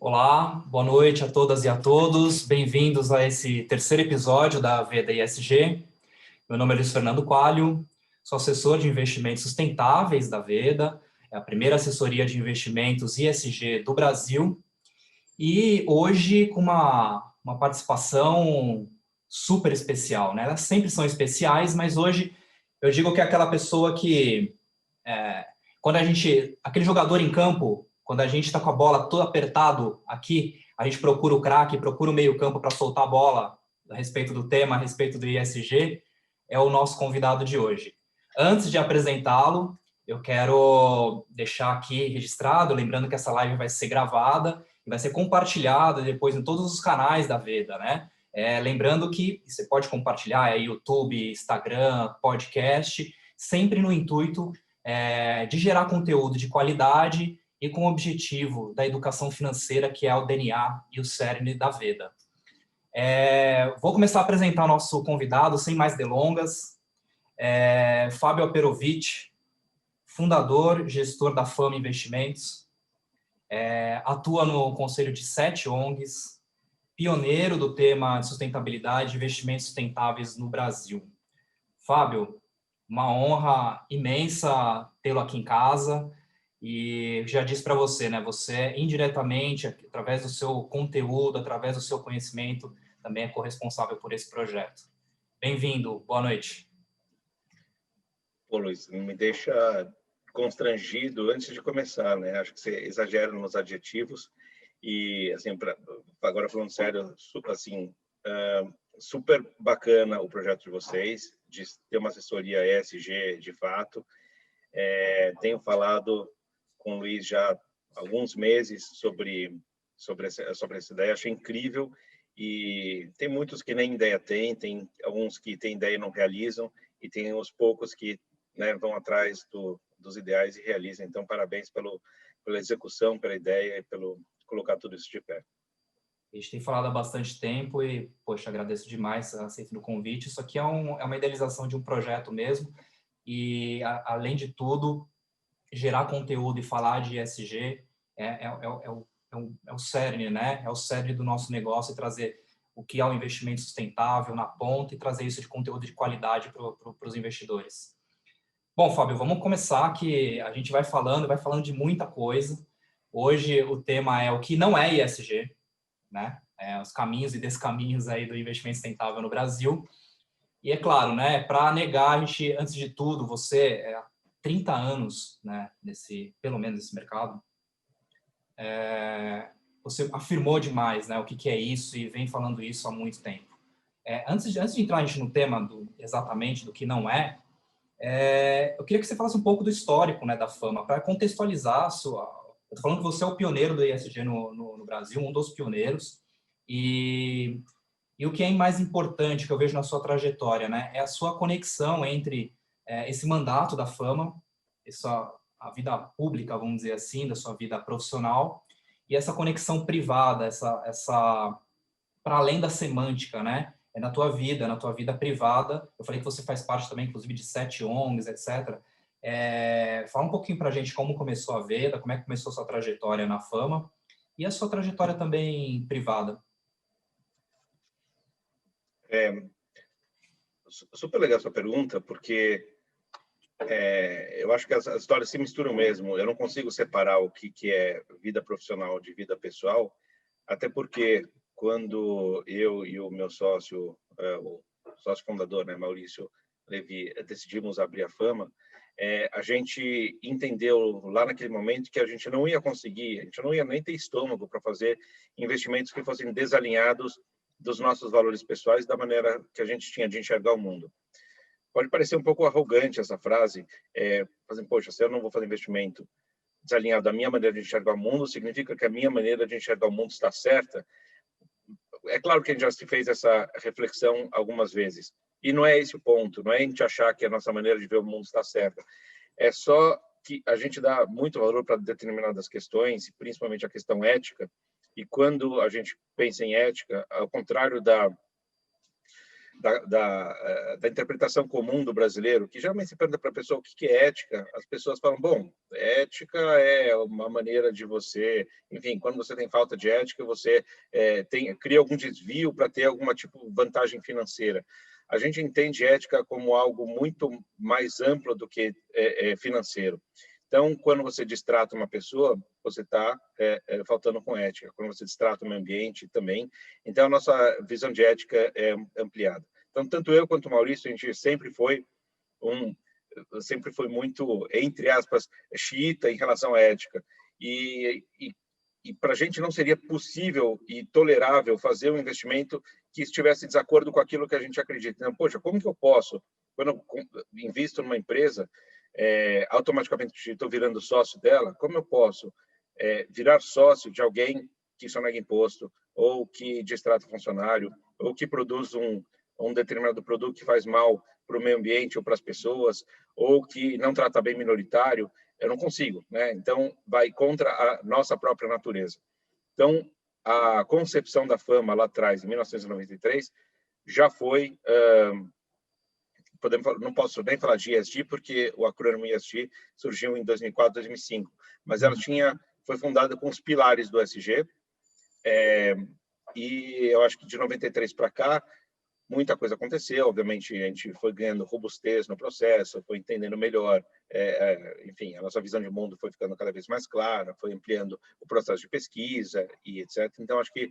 Olá, boa noite a todas e a todos. Bem-vindos a esse terceiro episódio da Veda ESG. Meu nome é Luiz Fernando Coalho, sou assessor de investimentos sustentáveis da Veda, é a primeira assessoria de investimentos ESG do Brasil. E hoje com uma participação super especial, né? Elas sempre são especiais, mas hoje eu digo que é aquela pessoa que, aquele jogador em campo, quando a gente está com a bola todo apertado aqui, a gente procura o craque, procura o meio-campo para soltar a bola a respeito do tema, a respeito do ESG, é o nosso convidado de hoje. Antes de apresentá-lo, eu quero deixar aqui registrado, lembrando que essa live vai ser gravada e vai ser compartilhada depois em todos os canais da Veda, né? Lembrando que você pode compartilhar YouTube, Instagram, podcast, sempre no intuito de gerar conteúdo de qualidade e com o objetivo da educação financeira, que é o DNA e o cerne da Veda. Vou começar a apresentar o nosso convidado, sem mais delongas. Fábio Aperovitch, fundador, gestor da Fama Investimentos, atua no conselho de 7 ONGs, pioneiro do tema de sustentabilidade e investimentos sustentáveis no Brasil. Fábio, uma honra imensa tê-lo aqui em casa e já disse para você, né? Você indiretamente, através do seu conteúdo, através do seu conhecimento, também é corresponsável por esse projeto. Bem-vindo, boa noite. Pô, Luiz, me deixa constrangido antes de começar, né? Acho que você exagera nos adjetivos e, assim, agora falando sério, assim, super bacana o projeto de vocês, de ter uma assessoria ESG de fato. Tenho falado com o Luiz já há alguns meses sobre essa ideia, achei incrível, e tem muitos que nem ideia têm, tem alguns que têm ideia e não realizam, e tem os poucos que, né, vão atrás dos ideais e realizam. Então, parabéns pela execução, pela ideia e pelo colocar tudo isso de pé. A gente tem falado há bastante tempo e, poxa, agradeço demais a aceito do convite. Isso aqui é uma idealização de um projeto mesmo e, além de tudo, gerar conteúdo e falar de ESG é o cerne, né? É o cerne do nosso negócio e trazer o que é o investimento sustentável na ponta e trazer isso de conteúdo de qualidade para os investidores. Bom, Fábio, vamos começar que a gente vai falando de muita coisa. Hoje o tema é o que não é ESG, né? Os caminhos e descaminhos aí do investimento sustentável no Brasil. E é claro, né? Para negar, a gente, antes de tudo, você há 30 anos, né? Pelo menos nesse mercado, você afirmou demais, né? O que é isso e vem falando isso há muito tempo. Antes de entrar a gente no tema exatamente do que não é, eu queria que você falasse um pouco do histórico, né, da Fama, para contextualizar a sua... Eu estou falando que você é o pioneiro do ESG no Brasil, um dos pioneiros, e o que é mais importante que eu vejo na sua trajetória, né, é a sua conexão entre esse mandato da Fama, a vida pública, vamos dizer assim, da sua vida profissional, e essa conexão privada, essa para além da semântica, né? Na tua vida privada. Eu falei que você faz parte também, inclusive, de 7 ONGs, etc. Fala um pouquinho para a gente como começou a Veda, como é que começou a sua trajetória na Fama e a sua trajetória também privada. Super legal a sua pergunta, porque eu acho que as histórias se misturam mesmo. Eu não consigo separar o que é vida profissional de vida pessoal, até porque quando eu e o meu sócio, o sócio fundador, né, Maurício Levi, decidimos abrir a Fama, a gente entendeu lá naquele momento que a gente não ia conseguir, a gente não ia nem ter estômago para fazer investimentos que fossem desalinhados dos nossos valores pessoais, da maneira que a gente tinha de enxergar o mundo. Pode parecer um pouco arrogante essa frase, fazendo, poxa, se eu não vou fazer investimento desalinhado da minha maneira de enxergar o mundo, significa que a minha maneira de enxergar o mundo está certa? É claro que a gente já se fez essa reflexão algumas vezes. E não é esse o ponto, não é a gente achar que a nossa maneira de ver o mundo está certa. É só que a gente dá muito valor para determinadas questões, principalmente a questão ética, e quando a gente pensa em ética, ao contrário da interpretação comum do brasileiro, que geralmente se pergunta para a pessoa o que é ética, as pessoas falam, bom, ética é uma maneira de você, enfim, quando você tem falta de ética, você cria algum desvio para ter alguma tipo de vantagem financeira. A gente entende ética como algo muito mais amplo do que financeiro. Então, quando você distrata uma pessoa, você está faltando com ética. Quando você distrata o meio ambiente, também. Então, a nossa visão de ética é ampliada. Então, tanto eu quanto o Maurício, a gente sempre foi muito, entre aspas, xiita em relação à ética. E para a gente não seria possível e tolerável fazer um investimento que estivesse em desacordo com aquilo que a gente acredita. Então, poxa, como que eu posso, quando eu invisto numa empresa, automaticamente estou virando sócio dela, como eu posso virar sócio de alguém que sonega imposto, ou que distrata funcionário, ou que produz um determinado produto que faz mal para o meio ambiente ou para as pessoas, ou que não trata bem minoritário? Eu não consigo, né? Então, vai contra a nossa própria natureza. Então, a concepção da Fama lá atrás, em 1993, já foi... não posso nem falar de ESG, porque o acrônimo ESG surgiu em 2004, 2005, mas ela foi fundada com os pilares do ESG, e eu acho que de 93 para cá, muita coisa aconteceu. Obviamente, a gente foi ganhando robustez no processo, foi entendendo melhor, enfim, a nossa visão de mundo foi ficando cada vez mais clara, foi ampliando o processo de pesquisa e etc. Então, acho que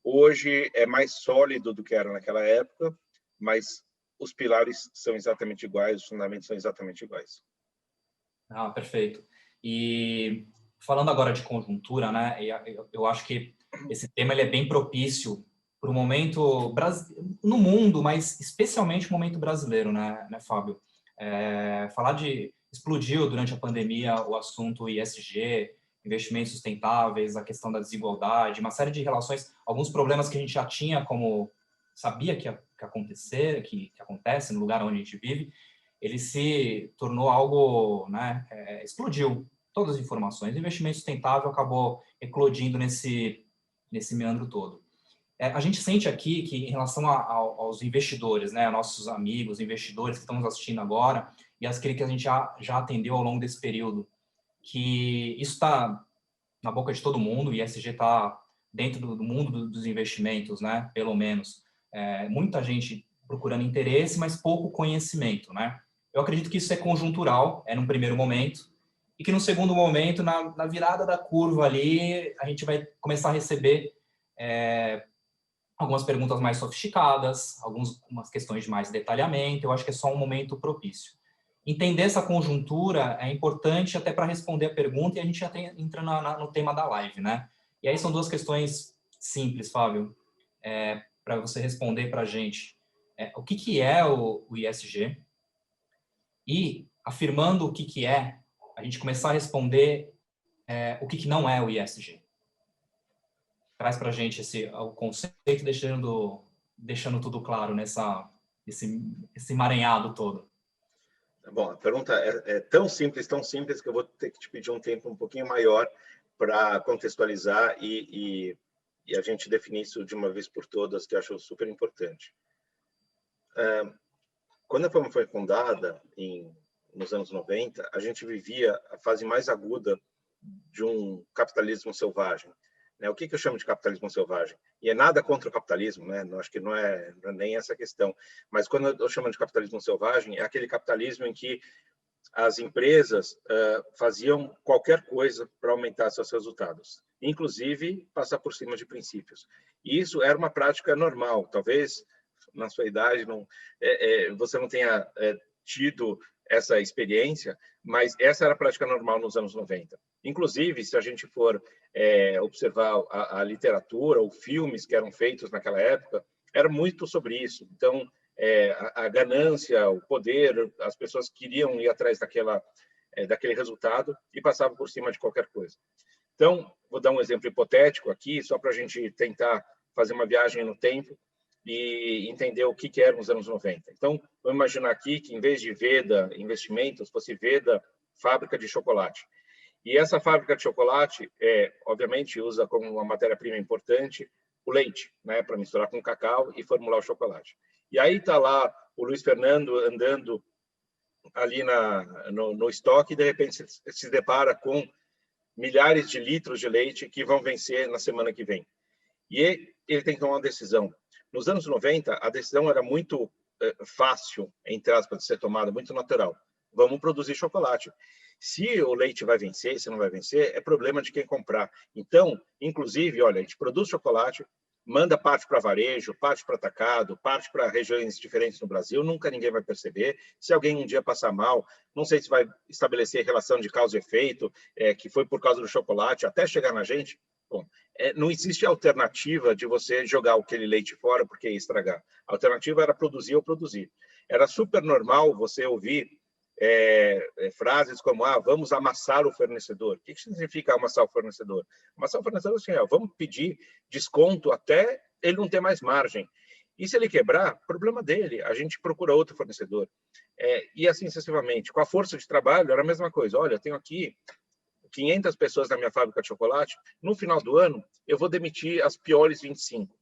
hoje é mais sólido do que era naquela época, mas os pilares são exatamente iguais, os fundamentos são exatamente iguais. Ah, perfeito. E falando agora de conjuntura, né? Eu acho que esse tema ele é bem propício para o momento no mundo, mas especialmente o momento brasileiro, né Fábio? Explodiu durante a pandemia o assunto ISG, investimentos sustentáveis, a questão da desigualdade, uma série de relações, alguns problemas que a gente já tinha como sabia que ia acontecer, que acontece no lugar onde a gente vive, ele se tornou algo, né, explodiu todas as informações. O investimento sustentável acabou eclodindo nesse meandro todo. A gente sente aqui que, em relação aos investidores, né, nossos amigos, investidores que estão nos assistindo agora, e as que a gente já atendeu ao longo desse período, que isso está na boca de todo mundo, o ISG está dentro do mundo dos investimentos, né, pelo menos. Muita gente procurando interesse, mas pouco conhecimento, né? Eu acredito que isso é conjuntural, num primeiro momento, e que no segundo momento, na virada da curva ali, a gente vai começar a receber algumas perguntas mais sofisticadas, algumas questões de mais detalhamento. Eu acho que é só um momento propício. Entender essa conjuntura é importante até para responder a pergunta, e a gente já entra no tema da live, né? E aí são duas questões simples, Fábio, para você responder para a gente. O que é o ISG? E, afirmando o que é, a gente começar a responder o que não é o ISG. Traz para a gente o conceito, deixando tudo claro esse emaranhado todo. Bom, a pergunta é tão simples que eu vou ter que te pedir um tempo um pouquinho maior para contextualizar e a gente definir isso de uma vez por todas, que eu acho super importante. Quando a Fama foi fundada, nos anos 90, a gente vivia a fase mais aguda de um capitalismo selvagem. O que eu chamo de capitalismo selvagem? E é nada contra o capitalismo, né? Acho que não é nem essa questão. Mas quando eu chamo de capitalismo selvagem, é aquele capitalismo em que as empresas faziam qualquer coisa para aumentar seus resultados, inclusive passar por cima de princípios. E isso era uma prática normal. Talvez na sua idade você não tenha tido essa experiência, mas essa era a prática normal nos anos 90. Inclusive, se a gente for observar a literatura ou filmes que eram feitos naquela época, era muito sobre isso. Então, a ganância, o poder, as pessoas queriam ir atrás daquele resultado e passavam por cima de qualquer coisa. Então, vou dar um exemplo hipotético aqui, só para a gente tentar fazer uma viagem no tempo e entender o que era nos anos 90. Então, vamos imaginar aqui que, em vez de Veda Investimentos, fosse Veda Fábrica de Chocolate. E essa fábrica de chocolate, obviamente, usa como uma matéria-prima importante o leite, né, para misturar com o cacau e formular o chocolate. E aí está lá o Luiz Fernando andando ali no estoque e, de repente, se depara com milhares de litros de leite que vão vencer na semana que vem. E ele tem que tomar uma decisão. Nos anos 90, a decisão era muito fácil, entre aspas, de ser tomada, muito natural. Vamos produzir chocolate. Se o leite vai vencer, se não vai vencer, é problema de quem comprar. Então, inclusive, olha, a gente produz chocolate, manda parte para varejo, parte para atacado, parte para regiões diferentes no Brasil, nunca ninguém vai perceber. Se alguém um dia passar mal, não sei se vai estabelecer relação de causa e efeito, que foi por causa do chocolate, até chegar na gente. Bom, não existe alternativa de você jogar aquele leite fora porque ia estragar. A alternativa era produzir ou produzir. Era super normal você ouvir frases como, vamos amassar o fornecedor. O que significa amassar o fornecedor? Amassar o fornecedor é assim, vamos pedir desconto até ele não ter mais margem. E se ele quebrar, problema dele, a gente procura outro fornecedor. E assim sucessivamente. Com a força de trabalho, era a mesma coisa. Olha, eu tenho aqui 500 pessoas na minha fábrica de chocolate, no final do ano, eu vou demitir as piores 25. O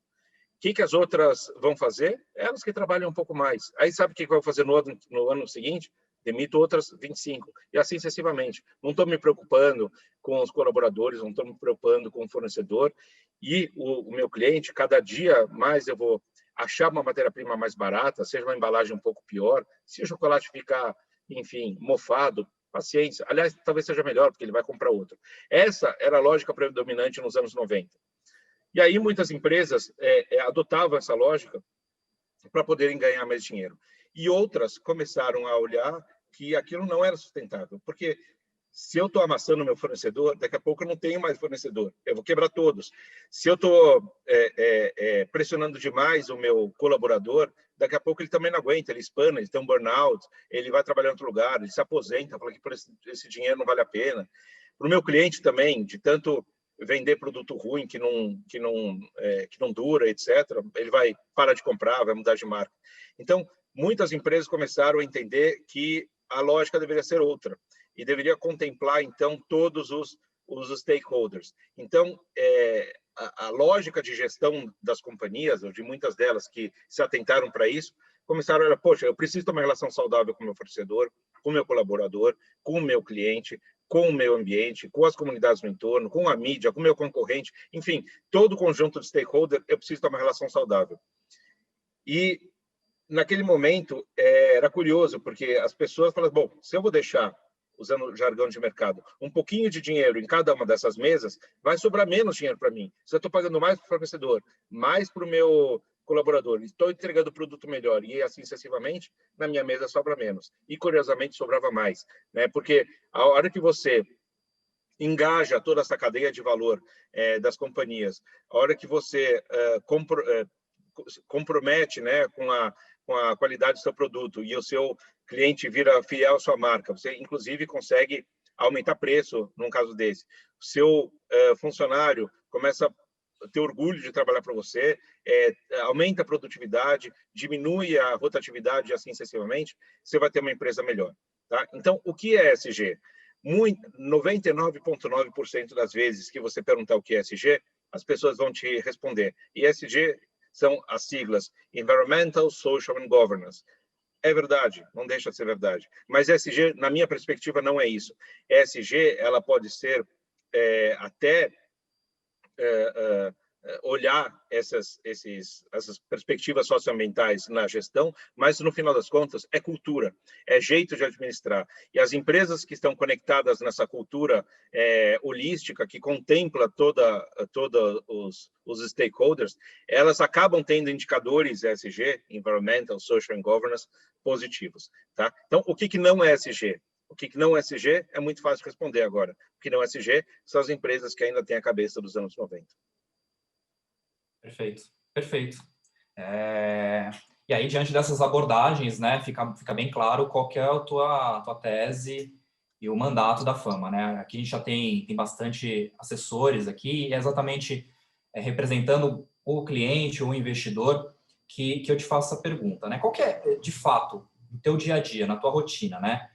que as outras vão fazer? Elas que trabalham um pouco mais. Aí sabe o que eu vou fazer no ano seguinte? Demito outras 25. E assim sucessivamente. Não estou me preocupando com os colaboradores, não estou me preocupando com o fornecedor. E o meu cliente, cada dia mais eu vou achar uma matéria-prima mais barata, seja uma embalagem um pouco pior. Se o chocolate ficar, enfim, mofado, paciência. Aliás, talvez seja melhor, porque ele vai comprar outro. Essa era a lógica predominante nos anos 90. E aí muitas empresas adotavam essa lógica para poderem ganhar mais dinheiro. E outras começaram a olhar que aquilo não era sustentável. Porque se eu estou amassando o meu fornecedor, daqui a pouco eu não tenho mais fornecedor. Eu vou quebrar todos. Se eu estou pressionando demais o meu colaborador, daqui a pouco ele também não aguenta, ele espana, ele tem um burnout, ele vai trabalhar em outro lugar, ele se aposenta, fala que por esse dinheiro não vale a pena. Para o meu cliente também, de tanto vender produto ruim que não dura, etc., ele vai parar de comprar, vai mudar de marca. Então, muitas empresas começaram a entender que a lógica deveria ser outra e deveria contemplar, então, todos os stakeholders. Então, a lógica de gestão das companhias, ou de muitas delas que se atentaram para isso, começaram a olhar, poxa, eu preciso ter uma relação saudável com o meu fornecedor, com o meu colaborador, com o meu cliente, com o meio ambiente, com as comunidades no entorno, com a mídia, com o meu concorrente, enfim, todo o conjunto de stakeholders, eu preciso ter uma relação saudável. E, naquele momento, era curioso, porque as pessoas falavam, bom, se eu vou deixar, usando o jargão de mercado, um pouquinho de dinheiro em cada uma dessas mesas, vai sobrar menos dinheiro para mim. Se eu estou pagando mais para o fornecedor, mais para o meu colaborador, estou entregando produto melhor e assim sucessivamente, na minha mesa sobra menos. E, curiosamente, sobrava mais, né? Porque a hora que você engaja toda essa cadeia de valor das companhias, a hora que você compromete, né, com a qualidade do seu produto e o seu cliente vira fiel à sua marca, você, inclusive, consegue aumentar preço num caso desse. O seu funcionário começa a ter orgulho de trabalhar para você, aumenta a produtividade, diminui a rotatividade e assim sucessivamente, você vai ter uma empresa melhor. Tá? Então, o que é ESG? 99,9% das vezes que você perguntar o que é ESG, as pessoas vão te responder. E ESG são as siglas Environmental, Social and Governance. É verdade, não deixa de ser verdade. Mas ESG, na minha perspectiva, não é isso. ESG, ela pode ser até olhar essas perspectivas socioambientais na gestão, mas, no final das contas, é cultura, é jeito de administrar. E as empresas que estão conectadas nessa cultura holística, que contempla todos os stakeholders, elas acabam tendo indicadores ESG, Environmental, Social and Governance, positivos. Tá? Então, o que não é ESG? O que não é ESG é muito fácil responder agora. O que não é ESG são as empresas que ainda têm a cabeça dos anos 90. Perfeito, perfeito. E aí, diante dessas abordagens, né, fica bem claro qual que é a tua tese e o mandato da Fama, né? Aqui a gente já tem bastante assessores aqui, e é exatamente representando o cliente, o investidor, que eu te faço essa pergunta, né? Qual que é, de fato, no teu dia a dia, na tua rotina, né?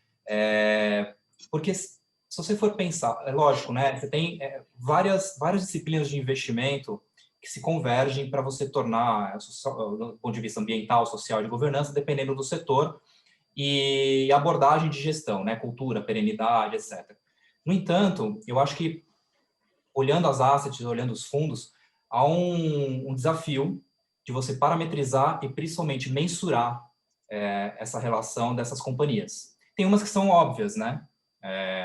Porque se você for pensar, é lógico, né? Você tem várias disciplinas de investimento que se convergem para você tornar, do ponto de vista ambiental, social e de governança, dependendo do setor, e abordagem de gestão, né? Cultura, perenidade, etc. No entanto, eu acho que, olhando as assets, olhando os fundos, há um desafio de você parametrizar e principalmente mensurar essa relação dessas companhias. Tem umas que são óbvias, né?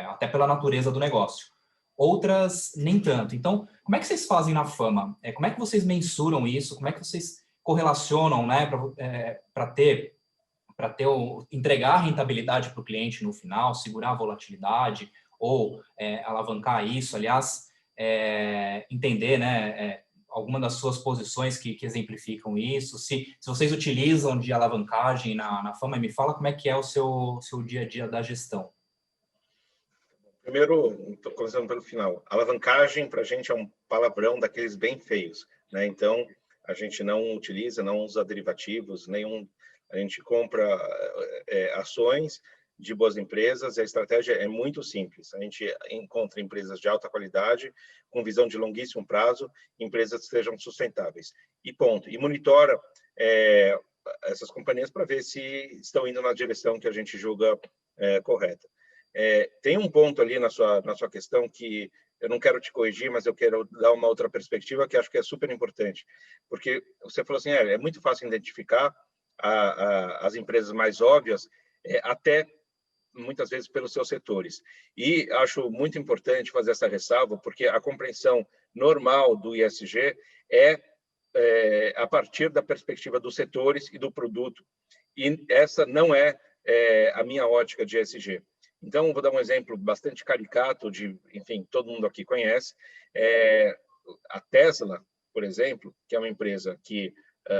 Até pela natureza do negócio. Outras, nem tanto. Então, como é que vocês fazem na Fama? Como é que vocês mensuram isso? Como é que vocês correlacionam, né, para entregar a rentabilidade para o cliente no final, segurar a volatilidade ou alavancar isso? Aliás, entender, né, alguma das suas posições que exemplificam isso, se vocês utilizam de alavancagem na Fama, me fala como é que é o seu dia a dia da gestão. Primeiro, começando pelo final, alavancagem para a gente é um palavrão daqueles bem feios, né? Então, a gente não utiliza, não usa derivativos, a gente compra ações de boas empresas, e a estratégia é muito simples. A gente encontra empresas de alta qualidade, com visão de longuíssimo prazo, empresas que sejam sustentáveis. E ponto. E monitora essas companhias para ver se estão indo na direção que a gente julga correta. Tem um ponto ali na sua questão que eu não quero te corrigir, mas eu quero dar uma outra perspectiva que acho que é super importante. Porque você falou assim, é muito fácil identificar as empresas mais óbvias, até muitas vezes pelos seus setores. E acho muito importante fazer essa ressalva, porque a compreensão normal do ESG é a partir da perspectiva dos setores e do produto. E essa não é a minha ótica de ESG. Então, vou dar um exemplo bastante caricato enfim, todo mundo aqui conhece. A Tesla, por exemplo, que é uma empresa que,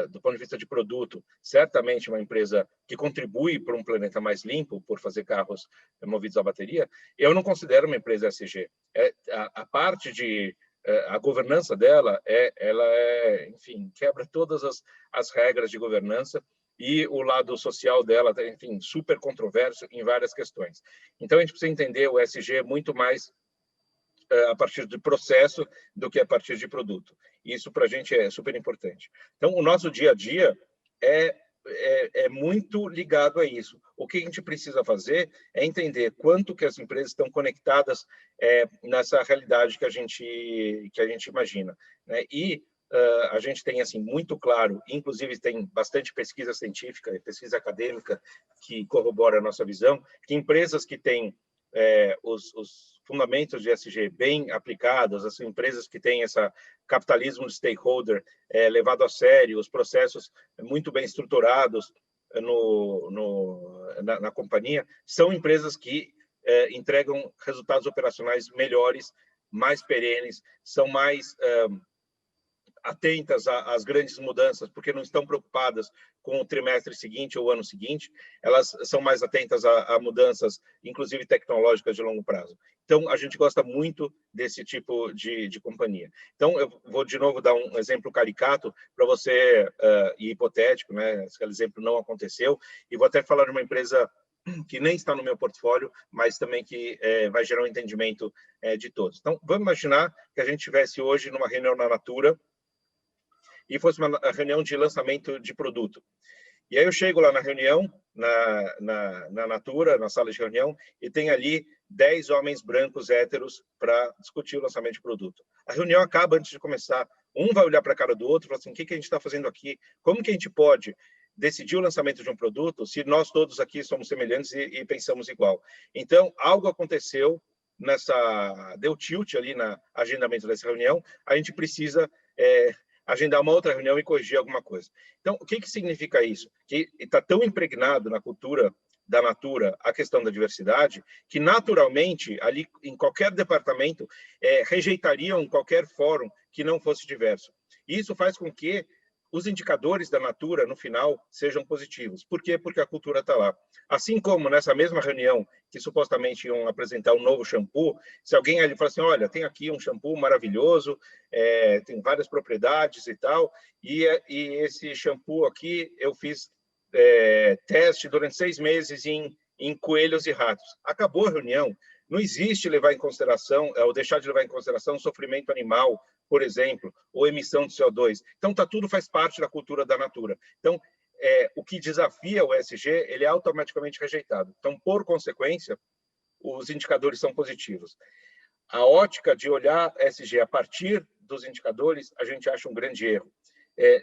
do ponto de vista de produto, certamente uma empresa que contribui para um planeta mais limpo, por fazer carros movidos à bateria, eu não considero uma empresa ESG. A parte de a governança dela, enfim, quebra todas as regras de governança, e o lado social dela, enfim, super controverso em várias questões. Então, a gente precisa entender o ESG muito mais a partir de processo do que a partir de produto. Isso, para a gente, é super importante. Então, o nosso dia a dia é muito ligado a isso. O que a gente precisa fazer é entender quanto que as empresas estão conectadas nessa realidade que a gente imagina, né? E a gente tem assim muito claro, inclusive tem bastante pesquisa científica e pesquisa acadêmica que corrobora a nossa visão, que empresas que têm os fundamentos de ESG bem aplicados, as empresas que têm esse capitalismo de stakeholder levado a sério, os processos muito bem estruturados na companhia, são empresas que entregam resultados operacionais melhores, mais perenes, são mais atentas às grandes mudanças, porque não estão preocupadas com o trimestre seguinte ou o ano seguinte, elas são mais atentas a mudanças, inclusive tecnológicas de longo prazo. Então, a gente gosta muito desse tipo de companhia. Então, eu vou de novo dar um exemplo caricato para você, e hipotético, né? Esse exemplo não aconteceu, e vou até falar de uma empresa que nem está no meu portfólio, mas também que vai gerar um entendimento de todos. Então, vamos imaginar que a gente estivesse hoje numa reunião na Natura, e fosse uma reunião de lançamento de produto. E aí eu chego lá na reunião, na Natura, na sala de reunião, e tem ali 10 homens brancos héteros para discutir o lançamento de produto. A reunião acaba antes de começar. Um vai olhar para a cara do outro e falar assim, o que a gente está fazendo aqui? Como que a gente pode decidir o lançamento de um produto se nós todos aqui somos semelhantes e pensamos igual? Então, algo aconteceu deu tilt ali no agendamento dessa reunião, a gente precisa agendar uma outra reunião e corrigir alguma coisa. Então, o que significa isso? Que está tão impregnado na cultura da Natura a questão da diversidade, que naturalmente, ali em qualquer departamento, rejeitariam qualquer fórum que não fosse diverso. E isso faz com que os indicadores da Natura, no final, sejam positivos. Por quê? Porque a cultura está lá. Assim como nessa mesma reunião, que supostamente iam apresentar um novo shampoo, se alguém ali fala assim, olha, tem aqui um shampoo maravilhoso, tem várias propriedades e tal, e esse shampoo aqui eu fiz teste durante 6 meses em coelhos e ratos. Acabou a reunião, Não existe levar em consideração, ou deixar de levar em consideração o sofrimento animal, por exemplo, ou emissão de CO2. Então, tudo faz parte da cultura da Natura. Então, o que desafia o ESG, ele é automaticamente rejeitado. Então, por consequência, os indicadores são positivos. A ótica de olhar ESG a partir dos indicadores, a gente acha um grande erro.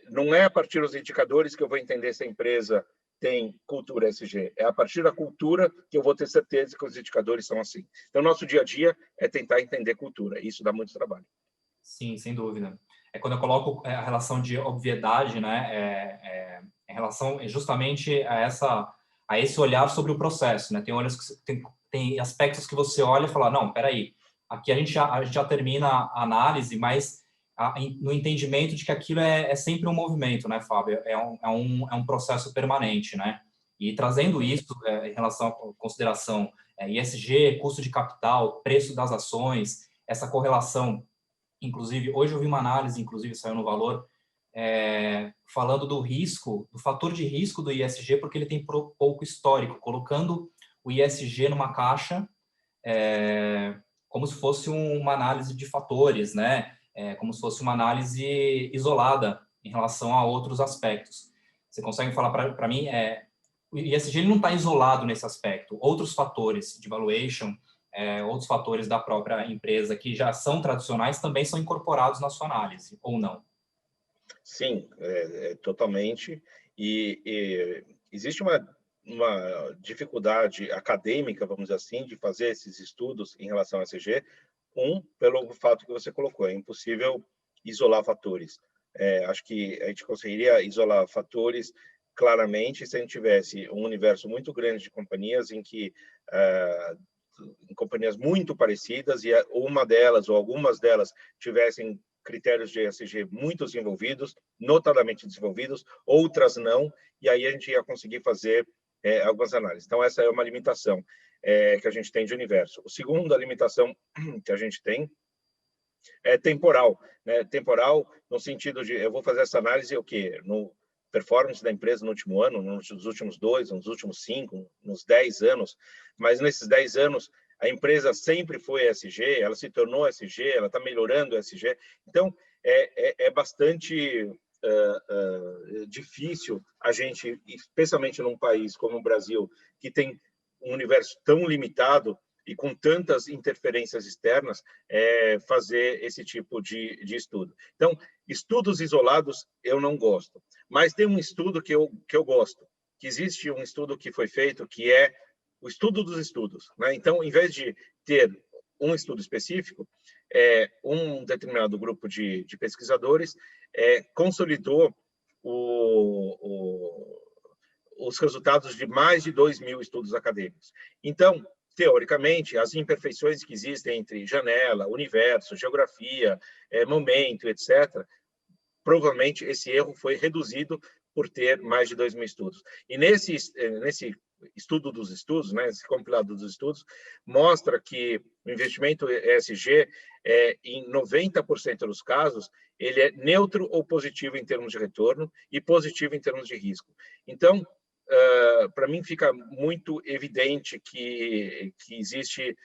Não é a partir dos indicadores que eu vou entender se a empresa tem cultura ESG. É a partir da cultura que eu vou ter certeza que os indicadores são assim. Então, nosso dia a dia é tentar entender cultura. Isso dá muito trabalho. Sim, sem dúvida. Quando eu coloco a relação de obviedade, né, em relação justamente a esse olhar sobre o processo, né? Tem aspectos que você olha e fala, não, peraí, aqui a gente já termina a análise, mas no entendimento de que aquilo é sempre um movimento, né, Fábio? É um processo permanente, né? E trazendo isso em relação à consideração ESG, custo de capital, preço das ações, essa correlação. Inclusive, hoje eu vi uma análise, inclusive saiu no Valor, falando do risco, do fator de risco do ISG, porque ele tem pouco histórico, colocando o ISG numa caixa como se fosse uma análise de fatores, né? Como se fosse uma análise isolada em relação a outros aspectos. Você consegue falar para mim, o ISG ele não está isolado nesse aspecto. Outros fatores de valuation, outros fatores da própria empresa que já são tradicionais também são incorporados na sua análise, ou não? Sim, totalmente. E existe uma dificuldade acadêmica, vamos dizer assim, de fazer esses estudos em relação ao ESG. Pelo fato que você colocou, é impossível isolar fatores. Acho que a gente conseguiria isolar fatores claramente se a gente tivesse um universo muito grande de companhias em companhias muito parecidas e uma delas ou algumas delas tivessem critérios de ESG muito desenvolvidos, notadamente desenvolvidos, outras não, e aí a gente ia conseguir fazer algumas análises. Então, essa é uma limitação que a gente tem de universo. A segunda limitação que a gente tem é temporal, né? Temporal no sentido de eu vou fazer essa análise o quê? No performance da empresa no último ano, nos últimos 2, nos últimos 5, nos 10 anos, mas nesses 10 anos a empresa sempre foi ESG, ela se tornou ESG, ela está melhorando o ESG. Então, é bastante difícil a gente, especialmente num país como o Brasil, que tem um universo tão limitado e com tantas interferências externas, fazer esse tipo de estudo. Então, estudos isolados eu não gosto, mas tem um estudo que eu gosto, que existe um estudo que foi feito, que é o estudo dos estudos, né? Então, em vez de ter um estudo específico, um determinado grupo de pesquisadores consolidou os resultados de mais de 2.000 estudos acadêmicos. Então, teoricamente, as imperfeições que existem entre janela, universo, geografia, momento, etc., provavelmente esse erro foi reduzido por ter mais de 2.000 estudos. E nesse estudo dos estudos, né, esse compilado dos estudos, mostra que o investimento ESG, em 90% dos casos, ele é neutro ou positivo em termos de retorno e positivo em termos de risco. Então, para mim fica muito evidente que existe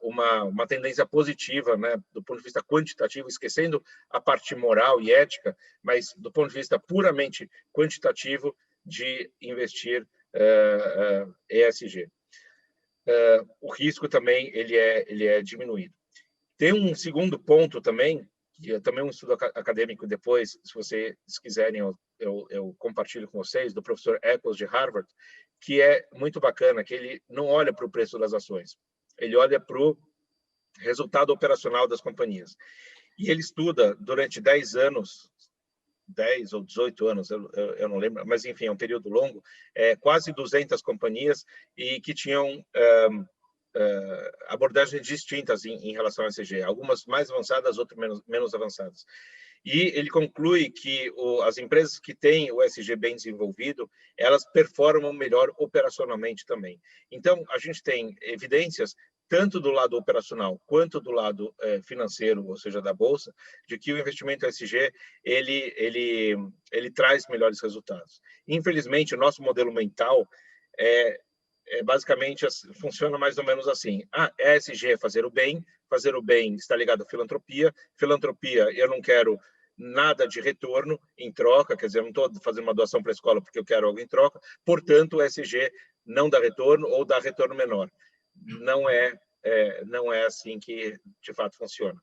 uma tendência positiva, né, do ponto de vista quantitativo, esquecendo a parte moral e ética, mas do ponto de vista puramente quantitativo de investir ESG. O risco também ele é diminuído. Tem um segundo ponto também, que é também um estudo acadêmico depois, se vocês quiserem, eu compartilho com vocês, do professor Eccles de Harvard, que é muito bacana, que ele não olha para o preço das ações, ele olha para o resultado operacional das companhias. E ele estuda durante 10 anos, 10 ou 18 anos, eu não lembro, mas enfim, é um período longo, quase 200 companhias e que tinham abordagens distintas em relação ao ESG, algumas mais avançadas, outras menos avançadas. E ele conclui que as empresas que têm o ESG bem desenvolvido, elas performam melhor operacionalmente também. Então, a gente tem evidências, tanto do lado operacional quanto do lado financeiro, ou seja, da bolsa, de que o investimento ESG ele traz melhores resultados. Infelizmente, o nosso modelo mental basicamente funciona mais ou menos assim. ESG é fazer o bem está ligado à filantropia, filantropia eu não quero nada de retorno em troca, quer dizer, eu não estou fazendo uma doação para a escola porque eu quero algo em troca, portanto, o ESG não dá retorno ou dá retorno menor. Não é assim que, de fato, funciona.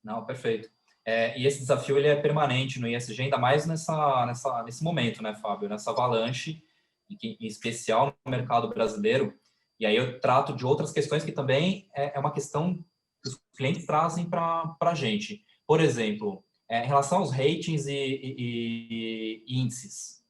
Não, perfeito. E esse desafio ele é permanente no ISG, ainda mais nesse momento, né, Fábio? Nessa avalanche, em especial no mercado brasileiro. E aí eu trato de outras questões que também é uma questão que os clientes trazem para a gente. Por exemplo, em relação aos ratings e índices,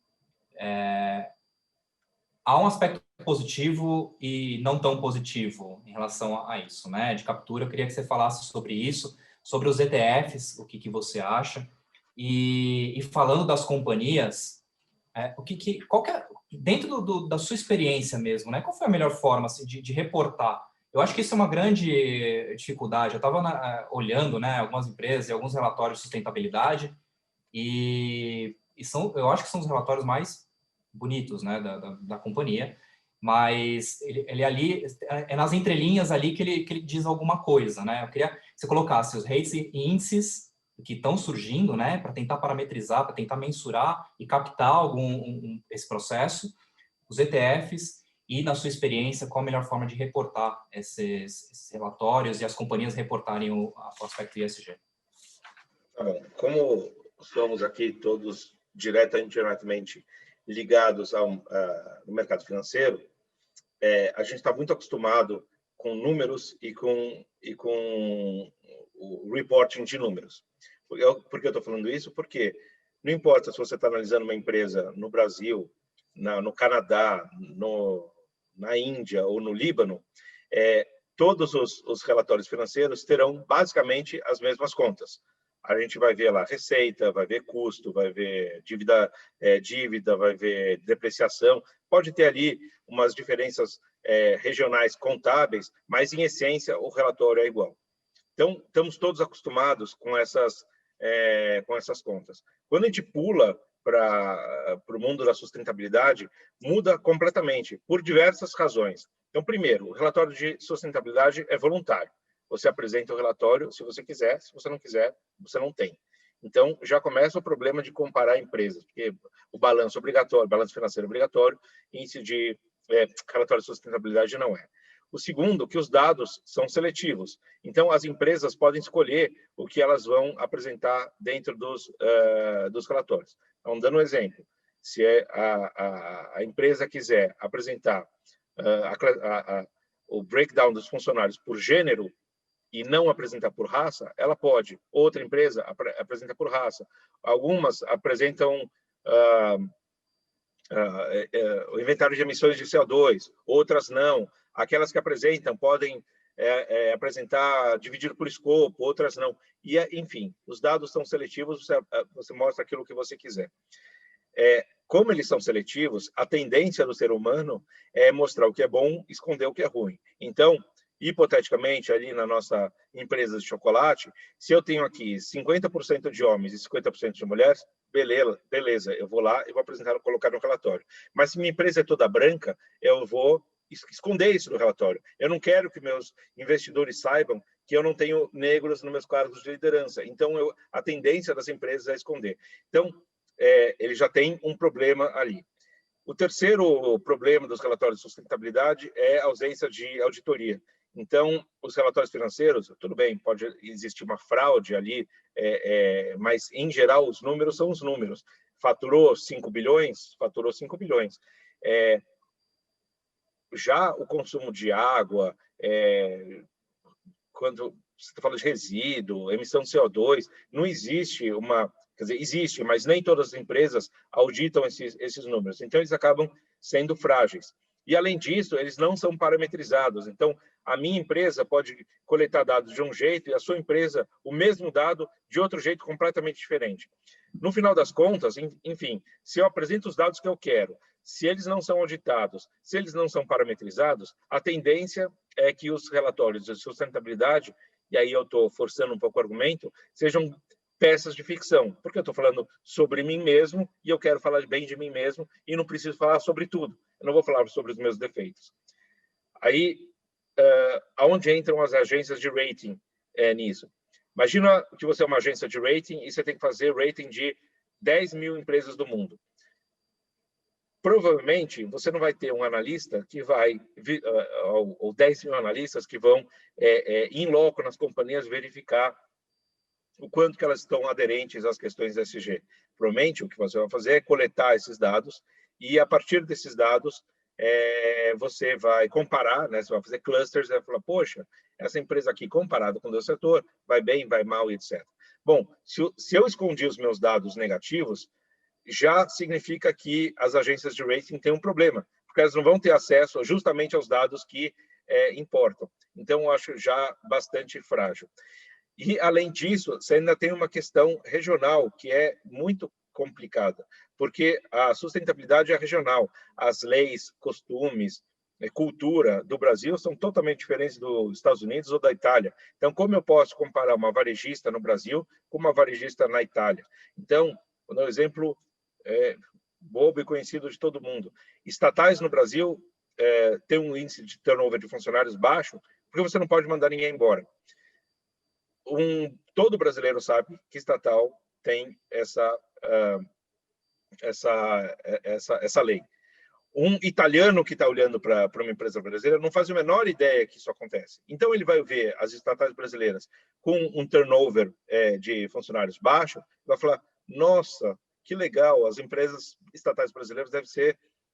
há um aspecto positivo e não tão positivo em relação a isso, né? De captura, eu queria que você falasse sobre isso, sobre os ETFs, o que você acha, e falando das companhias, qual que é, dentro da sua experiência mesmo, né? Qual foi a melhor forma assim, de reportar? Eu acho que isso é uma grande dificuldade. Eu estava olhando, né, algumas empresas e alguns relatórios de sustentabilidade eu acho que são os relatórios mais bonitos, né, da companhia, mas ele ali, é nas entrelinhas ali que ele diz alguma coisa, né? Eu queria que você colocasse os rates e índices que estão surgindo, né, para tentar parametrizar, para tentar mensurar e captar esse processo, os ETFs e, na sua experiência, qual a melhor forma de reportar esses relatórios e as companhias reportarem o aspecto ESG. Tá bom. Como somos aqui todos diretamente ligados no mercado financeiro, a gente está muito acostumado com números e com o reporting de números. Por que eu estou falando isso? Porque não importa se você está analisando uma empresa no Brasil, no Canadá, na Índia ou no Líbano, todos os relatórios financeiros terão basicamente as mesmas contas. A gente vai ver lá receita, vai ver custo, vai ver dívida, vai ver depreciação. Pode ter ali umas diferenças regionais contábeis, mas, em essência, o relatório é igual. Então, estamos todos acostumados com essas contas. Quando a gente pula para o mundo da sustentabilidade, muda completamente, por diversas razões. Então, primeiro, o relatório de sustentabilidade é voluntário. Você apresenta o relatório se você quiser, se você não quiser, você não tem. Então, já começa o problema de comparar empresas, porque o balanço obrigatório, balanço financeiro obrigatório, índice de relatório de sustentabilidade não é. O segundo, que os dados são seletivos. Então, as empresas podem escolher o que elas vão apresentar dentro dos relatórios. Então, dando um exemplo, se a empresa quiser apresentar o breakdown dos funcionários por gênero, e não apresentar por raça, ela pode. Outra empresa apresenta por raça. Algumas apresentam o inventário de emissões de CO2, outras não. Aquelas que apresentam podem apresentar dividido por escopo, outras não. E, enfim, os dados são seletivos, você mostra aquilo que você quiser. Como eles são seletivos, a tendência do ser humano é mostrar o que é bom, esconder o que é ruim. Então, hipoteticamente, ali na nossa empresa de chocolate, se eu tenho aqui 50% de homens e 50% de mulheres, beleza, eu vou lá e vou apresentar, colocar no relatório. Mas se minha empresa é toda branca, eu vou esconder isso no relatório. Eu não quero que meus investidores saibam que eu não tenho negros nos meus cargos de liderança. Então, a tendência das empresas é esconder. Então, ele já tem um problema ali. O terceiro problema dos relatórios de sustentabilidade é a ausência de auditoria. Então, os relatórios financeiros, tudo bem, pode existir uma fraude ali, mas, em geral, os números são os números. Faturou 5 bilhões, faturou 5 bilhões. Já o consumo de água, quando você fala de resíduo, emissão de CO2, não existe quer dizer, existe, mas nem todas as empresas auditam esses números. Então, eles acabam sendo frágeis. E, além disso, eles não são parametrizados. Então, a minha empresa pode coletar dados de um jeito e a sua empresa o mesmo dado de outro jeito completamente diferente. No final das contas, enfim, se eu apresento os dados que eu quero, se eles não são auditados, se eles não são parametrizados, a tendência é que os relatórios de sustentabilidade, e aí eu estou forçando um pouco o argumento, sejam peças de ficção, porque eu estou falando sobre mim mesmo e eu quero falar bem de mim mesmo e não preciso falar sobre tudo. Eu não vou falar sobre os meus defeitos. Aí, aonde entram as agências de rating nisso? Imagina que você é uma agência de rating e você tem que fazer rating de 10 mil empresas do mundo. Provavelmente, você não vai ter um analista que vai, ou 10 mil analistas que vão, in loco nas companhias, verificar o quanto que elas estão aderentes às questões ESG. Provavelmente, o que você vai fazer é coletar esses dados e, a partir desses dados, você vai comparar, né? Você vai fazer clusters e vai falar, poxa, essa empresa aqui, comparada com o seu setor, vai bem, vai mal, etc. Bom, se eu escondi os meus dados negativos, já significa que as agências de rating têm um problema, porque elas não vão ter acesso justamente aos dados que importam. Então, eu acho já bastante frágil. E, além disso, você ainda tem uma questão regional, que é muito complicada, porque a sustentabilidade é regional. As leis, costumes, cultura do Brasil são totalmente diferentes dos Estados Unidos ou da Itália. Então, como eu posso comparar uma varejista no Brasil com uma varejista na Itália? Então, vou dar um exemplo bobo e conhecido de todo mundo. Estatais no Brasil têm um índice de turnover de funcionários baixo, porque você não pode mandar ninguém embora. Todo brasileiro sabe que estatal tem essa lei. Um italiano que está olhando para uma empresa brasileira não faz a menor ideia que isso acontece. Então, ele vai ver as estatais brasileiras com um turnover de funcionários baixo, vai falar, nossa, que legal, as empresas estatais brasileiras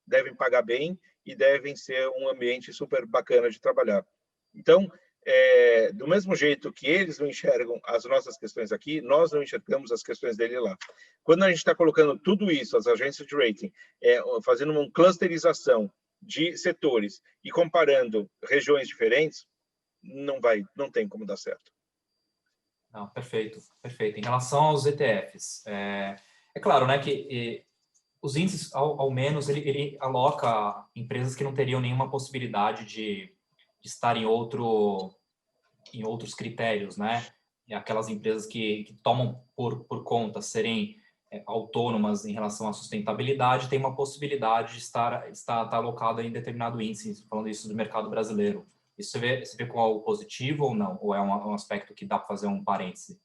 devem pagar bem e devem ser um ambiente super bacana de trabalhar. Então, do mesmo jeito que eles não enxergam as nossas questões aqui, nós não enxergamos as questões dele lá. Quando a gente está colocando tudo isso, as agências de rating, fazendo uma clusterização de setores e comparando regiões diferentes, não tem como dar certo. Não, perfeito, perfeito. Em relação aos ETFs, é claro, né, que os índices, ao menos, ele aloca empresas que não teriam nenhuma possibilidade de estar em outros critérios, né? E aquelas empresas que tomam por conta serem autônomas em relação à sustentabilidade, tem uma possibilidade de estar alocada em determinado índice, falando isso do mercado brasileiro. Isso você vê como algo positivo ou não? Ou é um aspecto que dá para fazer um parêntese?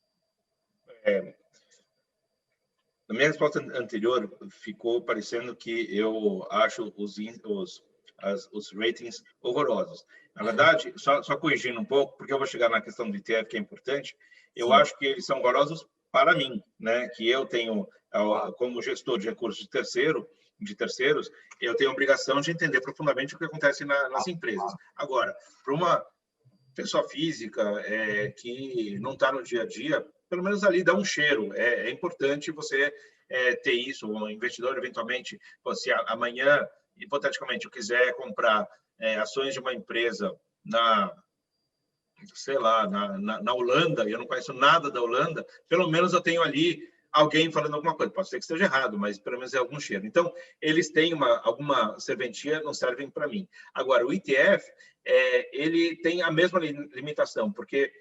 Na minha resposta anterior, ficou parecendo que eu acho os ratings horrorosos. Na verdade, só corrigindo um pouco, porque eu vou chegar na questão do ETF, que é importante, eu acho que eles são horrorosos para mim, né? Que eu tenho, como gestor de recursos de terceiros, eu tenho a obrigação de entender profundamente o que acontece nas empresas. Agora, para uma pessoa física que não está no dia a dia, pelo menos ali dá um cheiro. É importante você ter isso. O investidor, eventualmente, se amanhã, hipoteticamente, eu quiser comprar ações de uma empresa sei lá, na Holanda, e eu não conheço nada da Holanda, pelo menos eu tenho ali alguém falando alguma coisa. Pode ser que esteja errado, mas pelo menos é algum cheiro. Então, eles têm alguma serventia, não servem para mim. Agora, o ETF, ele tem a mesma limitação, porque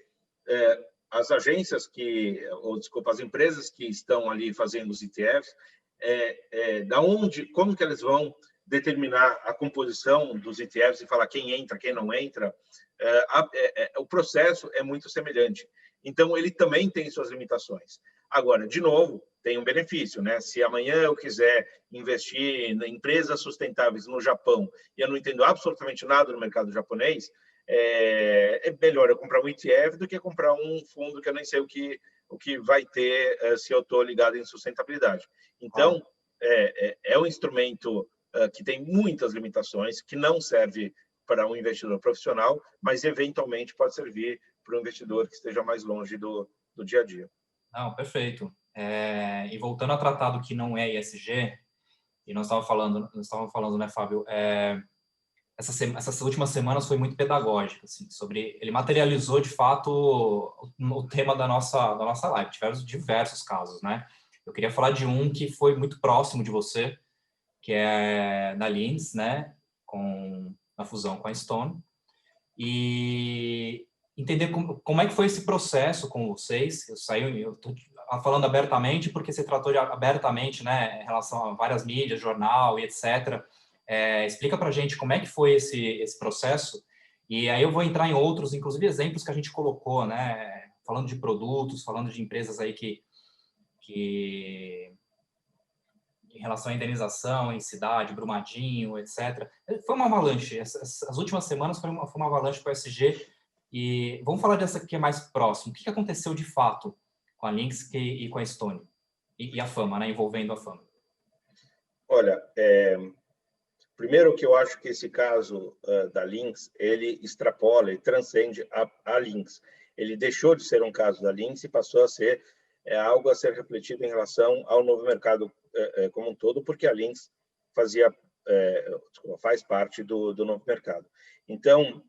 as agências as empresas que estão ali fazendo os ETFs, como que eles vão determinar a composição dos ETFs e falar quem entra, quem não entra, o processo é muito semelhante. Então, ele também tem suas limitações. Agora, de novo, tem um benefício, né? Se amanhã eu quiser investir em empresas sustentáveis no Japão e eu não entendo absolutamente nada no mercado japonês, é melhor eu comprar um ETF do que comprar um fundo que eu nem sei o que vai ter se eu estou ligado em sustentabilidade. Então, é um instrumento que tem muitas limitações, que não serve para um investidor profissional, mas eventualmente pode servir para um investidor que esteja mais longe do dia a dia. Não, perfeito. E voltando a tratar do que não é ESG, e nós estávamos falando, né, Fábio, essas últimas semanas foi muito pedagógica, assim, ele materializou de fato o tema da nossa live. Tivemos diversos casos, né? Eu queria falar de um que foi muito próximo de você, que é da Linds, né? Na fusão com a Stone, e entender como é que foi esse processo com vocês. falando abertamente, porque se tratou de abertamente, né, em relação a várias mídias, jornal e etc. Explica para a gente como é que foi esse processo, e aí eu vou entrar em outros, inclusive exemplos que a gente colocou, né, falando de produtos, falando de empresas aí que em relação à indenização em cidade, Brumadinho, etc. Foi uma avalanche. As últimas semanas foi uma avalanche para o ESG. E vamos falar dessa que é mais próximo. O que aconteceu de fato com a Lynx e com a Stone? E a Fama, né? Envolvendo a Fama. Olha, primeiro que eu acho que esse caso da Lynx, ele extrapola e transcende a Lynx. Ele deixou de ser um caso da Lynx e passou a ser algo a ser refletido em relação ao novo mercado como um todo, porque a Lynx faz parte do novo mercado. Então,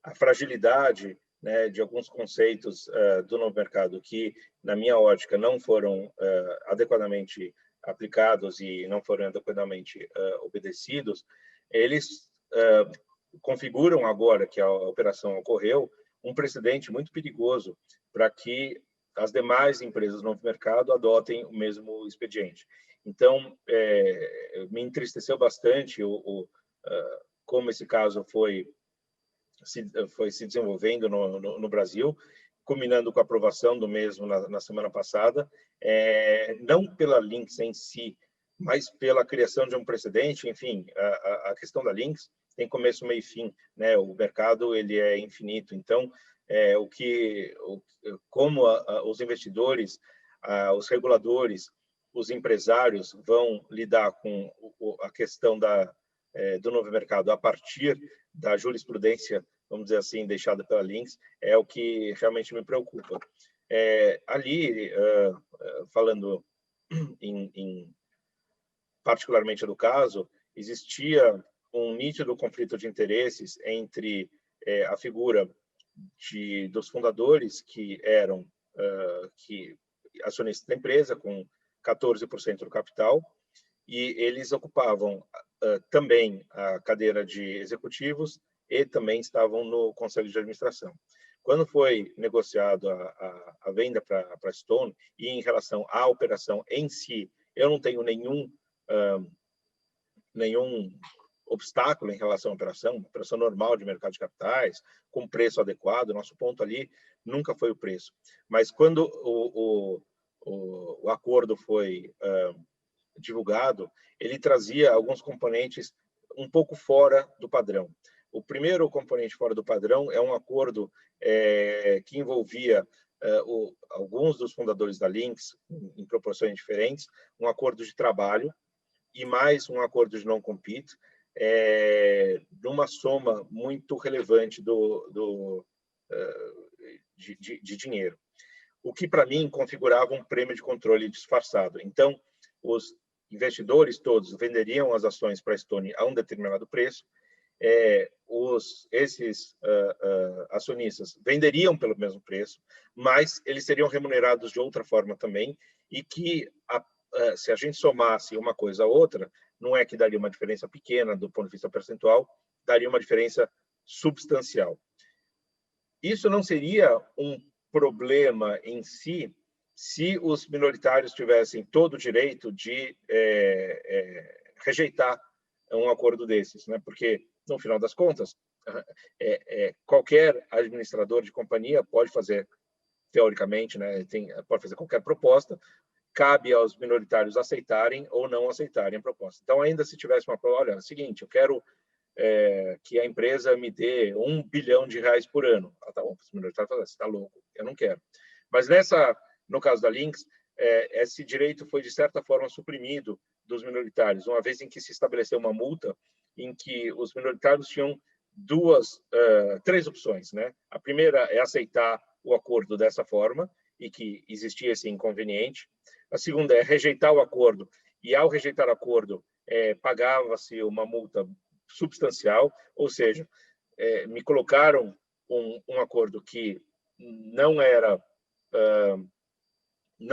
a fragilidade, né, de alguns conceitos do novo mercado que, na minha ótica, não foram adequadamente aplicados e não foram adequadamente obedecidos, eles configuram agora que a operação ocorreu um precedente muito perigoso para que as demais empresas do novo mercado adotem o mesmo expediente. Então, me entristeceu bastante como esse caso foi se desenvolvendo no Brasil, culminando com a aprovação do mesmo na semana passada, não pela Lynx em si, mas pela criação de um precedente. Enfim, a questão da Lynx tem começo, meio e fim, né? O mercado ele é infinito, então como os investidores, os reguladores, os empresários vão lidar com a questão do novo mercado a partir da jurisprudência, vamos dizer assim, deixada pela Lynx, é o que realmente me preocupa. Ali, falando particularmente do caso, existia um nítido conflito de interesses entre a figura dos fundadores, que eram acionistas da empresa, com 14% do capital, e eles ocupavam também a cadeira de executivos e também estavam no conselho de administração. Quando foi negociado a venda para a Stone, e em relação à operação em si, eu não tenho nenhum obstáculo em relação à operação normal de mercado de capitais, com preço adequado. Nosso ponto ali nunca foi o preço. Mas quando o acordo foi divulgado, ele trazia alguns componentes um pouco fora do padrão. O primeiro componente fora do padrão é um acordo que envolvia alguns dos fundadores da Lynx, em proporções diferentes, um acordo de trabalho e mais um acordo de non-compete, numa soma muito relevante de dinheiro, o que para mim configurava um prêmio de controle disfarçado. Então, os investidores todos venderiam as ações para a Stone a um determinado preço, esses acionistas venderiam pelo mesmo preço, mas eles seriam remunerados de outra forma também, e que se a gente somasse uma coisa a outra, não é que daria uma diferença pequena do ponto de vista percentual, daria uma diferença substancial. Isso não seria um problema em si, se os minoritários tivessem todo o direito de rejeitar um acordo desses, né? Porque, no final das contas, qualquer administrador de companhia pode fazer, teoricamente, né, pode fazer qualquer proposta, cabe aos minoritários aceitarem ou não aceitarem a proposta. Então, ainda se tivesse uma proposta, olha, é o seguinte, eu quero que a empresa me dê R$1 bilhão por ano. Tá bom, os minoritários falam, você está louco, eu não quero. Mas no caso da Lynx, esse direito foi, de certa forma, suprimido dos minoritários, uma vez em que se estabeleceu uma multa em que os minoritários tinham três opções, né? A primeira é aceitar o acordo dessa forma, e que existia esse inconveniente. A segunda é rejeitar o acordo, e ao rejeitar o acordo, pagava-se uma multa substancial, ou seja, me colocaram um acordo que não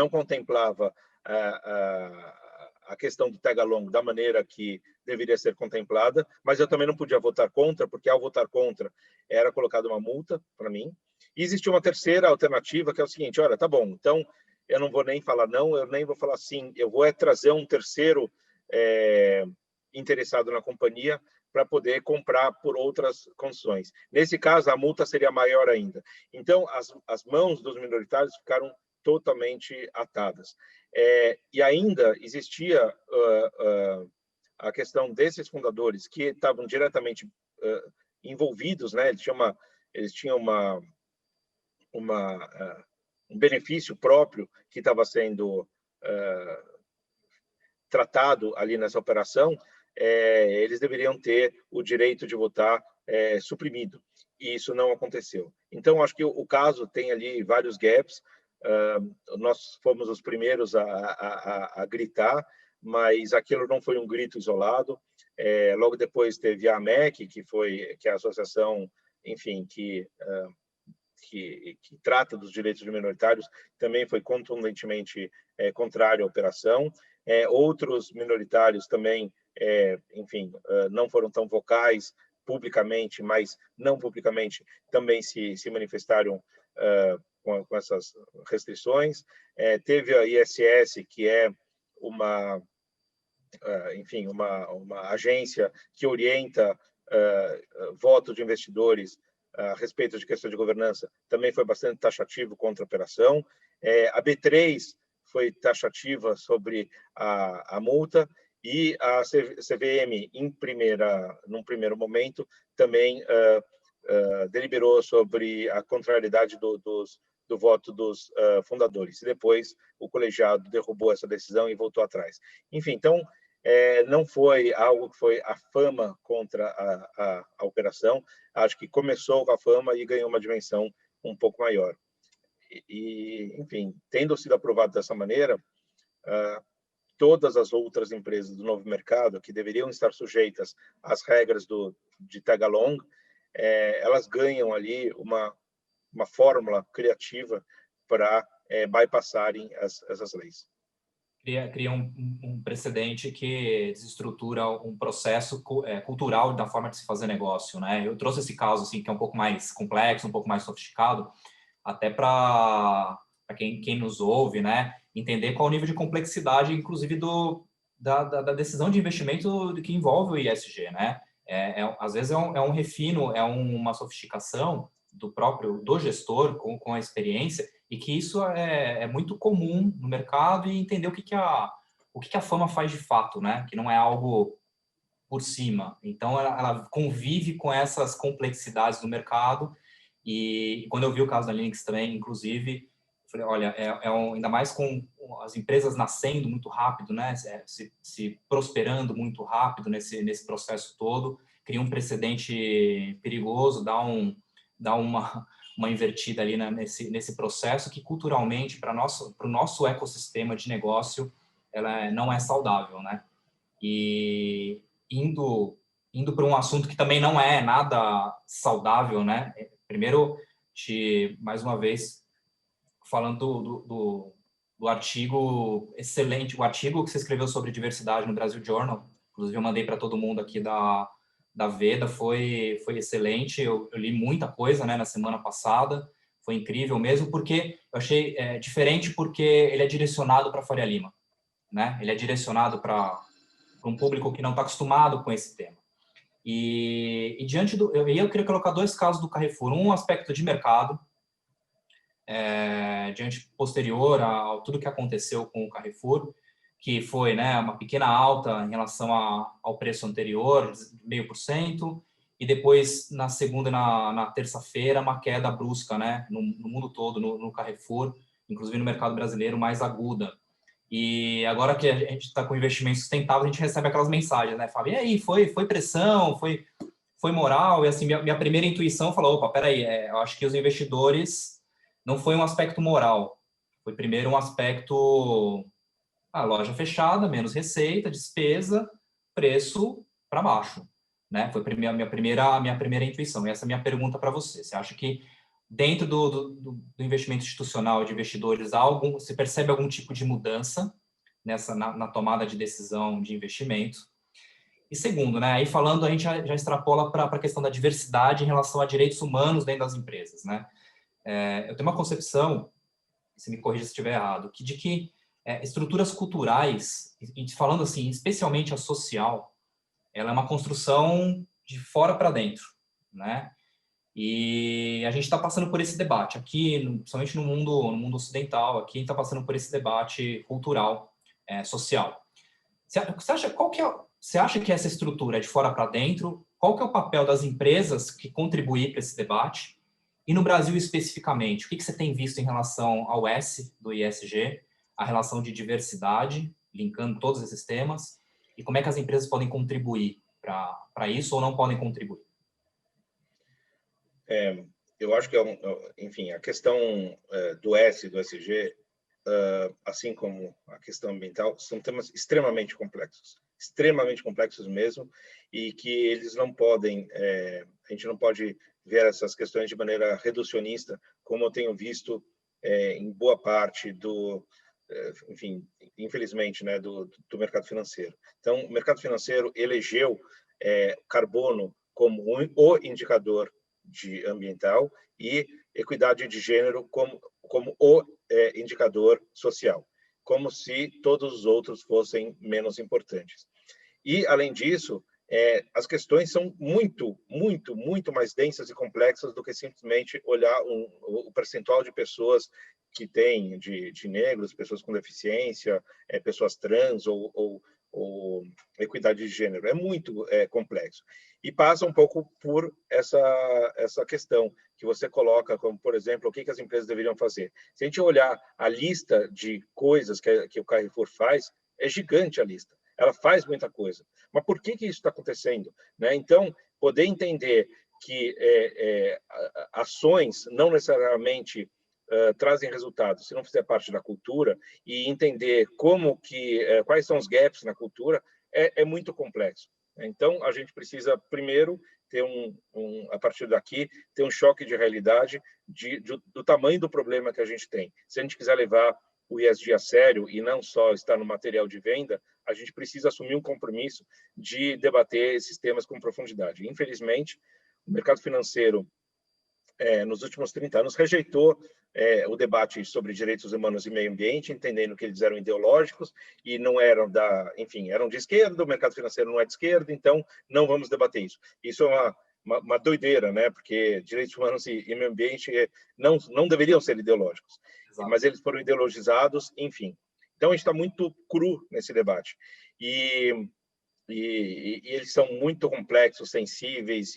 contemplava a questão do tag-along da maneira que deveria ser contemplada, mas eu também não podia votar contra, porque ao votar contra era colocada uma multa para mim. E existia uma terceira alternativa, que é o seguinte, olha, tá bom, então eu não vou nem falar não, eu nem vou falar sim, eu vou trazer um terceiro interessado na companhia para poder comprar por outras condições. Nesse caso, a multa seria maior ainda. Então, as mãos dos minoritários ficaram totalmente atadas. E ainda existia a questão desses fundadores que estavam diretamente envolvidos, né? Eles tinham um benefício próprio que estava sendo tratado ali nessa operação. Eles deveriam ter o direito de votar suprimido, e isso não aconteceu. Então, acho que o caso tem ali vários gaps. Nós fomos os primeiros a gritar, mas aquilo não foi um grito isolado. Logo depois teve a AMEC, que é a associação, enfim, que trata dos direitos de minoritários, também foi contundentemente contrário à operação. Outros minoritários também, enfim, não foram tão vocais publicamente, mas não publicamente também se manifestaram com essas restrições. Teve a ISS, que é enfim, uma agência que orienta voto de investidores a respeito de questão de governança, também foi bastante taxativo contra a operação. A B3 foi taxativa sobre a multa, e a CVM, num primeiro momento, também deliberou sobre a contrariedade do voto dos fundadores. E depois o colegiado derrubou essa decisão e voltou atrás. Enfim, então, não foi algo que foi a fama contra a operação. Acho que começou com a fama e ganhou uma dimensão um pouco maior. E enfim, tendo sido aprovado dessa maneira, todas as outras empresas do novo mercado que deveriam estar sujeitas às regras de tag-along, elas ganham ali uma fórmula criativa para bypassarem essas leis. Cria um precedente que desestrutura um processo cultural da forma de se fazer negócio, né? Eu trouxe esse caso assim que é um pouco mais complexo, um pouco mais sofisticado, até para quem nos ouve, né, entender qual o nível de complexidade, inclusive da decisão de investimento que envolve o ISG, né? Às vezes é um refino, uma sofisticação do gestor com a experiência, e que isso é muito comum no mercado, e entender o que a fama faz de fato, né? Que não é algo por cima. Então, ela convive com essas complexidades do mercado. E quando eu vi o caso da Linux também, inclusive, eu falei, olha, ainda mais com as empresas nascendo muito rápido, né? Se prosperando muito rápido nesse processo todo, cria um precedente perigoso, dá uma invertida ali nesse processo que, culturalmente, para o nosso ecossistema de negócio, ela não é saudável, né? E indo para um assunto que também não é nada saudável, né? Primeiro, mais uma vez, falando do artigo excelente, o artigo que você escreveu sobre diversidade no Brasil Journal, inclusive eu mandei para todo mundo aqui da Veda, foi excelente. Eu li muita coisa, né, na semana passada, foi incrível mesmo, porque eu achei diferente, porque ele é direcionado para Faria Lima, né? Ele é direcionado para um público que não está acostumado com esse tema. E diante eu queria colocar dois casos do Carrefour, um aspecto de mercado, posterior a tudo que aconteceu com o Carrefour, que foi, né, uma pequena alta em relação ao preço anterior, 0,5%, e depois, na segunda e na terça-feira, uma queda brusca, né, no mundo todo, no Carrefour, inclusive no mercado brasileiro, mais aguda. E agora que a gente está com investimento sustentável, a gente recebe aquelas mensagens, né, Fábio? E aí, foi pressão, foi moral? E assim, minha primeira intuição falou, opa, peraí, eu acho que os investidores não foi um aspecto moral, foi primeiro um aspecto, loja fechada, menos receita, despesa, preço para baixo, né? Foi a minha primeira intuição. E essa é a minha pergunta para você. Você acha que dentro do investimento institucional de investidores, você percebe algum tipo de mudança na tomada de decisão de investimento? E segundo, né, aí falando, a gente já extrapola para a questão da diversidade em relação a direitos humanos dentro das empresas, né? Eu tenho uma concepção você me corrija se estiver errado, de que estruturas culturais, e falando assim, especialmente a social, ela é uma construção de fora para dentro, né? E a gente está passando por esse debate aqui, principalmente no mundo ocidental, aqui está passando por esse debate cultural, social. Você acha que essa estrutura é de fora para dentro? Qual que é o papel das empresas que contribuem para esse debate? E no Brasil especificamente, o que você tem visto em relação ao S do ISG, a relação de diversidade, linkando todos esses temas, e como é que as empresas podem contribuir para isso ou não podem contribuir? Eu acho que, enfim, a questão do S, do SG, assim como a questão ambiental, são temas extremamente complexos mesmo, e que eles não podem, a gente não pode ver essas questões de maneira reducionista, como eu tenho visto em boa parte do, enfim, infelizmente, né, do mercado financeiro. Então, o mercado financeiro elegeu carbono como o indicador de ambiental e equidade de gênero como o indicador social, como se todos os outros fossem menos importantes. E, além disso, as questões são muito mais densas e complexas do que simplesmente olhar o percentual de pessoas que tem, de negros, pessoas com deficiência, pessoas trans ou equidade de gênero. É muito complexo. E passa um pouco por essa questão que você coloca, como, por exemplo, o que as empresas deveriam fazer. Se a gente olhar a lista de coisas que o Carrefour faz, é gigante a lista. Ela faz muita coisa. Mas por que isso está acontecendo? Né? Então, poder entender que ações não necessariamente trazem resultados se não fizer parte da cultura, e entender quais são os gaps na cultura, é muito complexo. Então, a gente precisa, primeiro, ter a partir daqui, ter um choque de realidade do tamanho do problema que a gente tem. Se a gente quiser levar o ESG a sério e não só estar no material de venda, a gente precisa assumir um compromisso de debater esses temas com profundidade. Infelizmente, o mercado financeiro, nos últimos 30 anos, rejeitou o debate sobre direitos humanos e meio ambiente, entendendo que eles eram ideológicos e não eram enfim, eram de esquerda, o mercado financeiro não é de esquerda, então não vamos debater isso. Isso é uma doideira, né? Porque direitos humanos e meio ambiente não deveriam ser ideológicos. Exato. Mas eles foram ideologizados, enfim. Então, a gente está muito cru nesse debate. E eles são muito complexos, sensíveis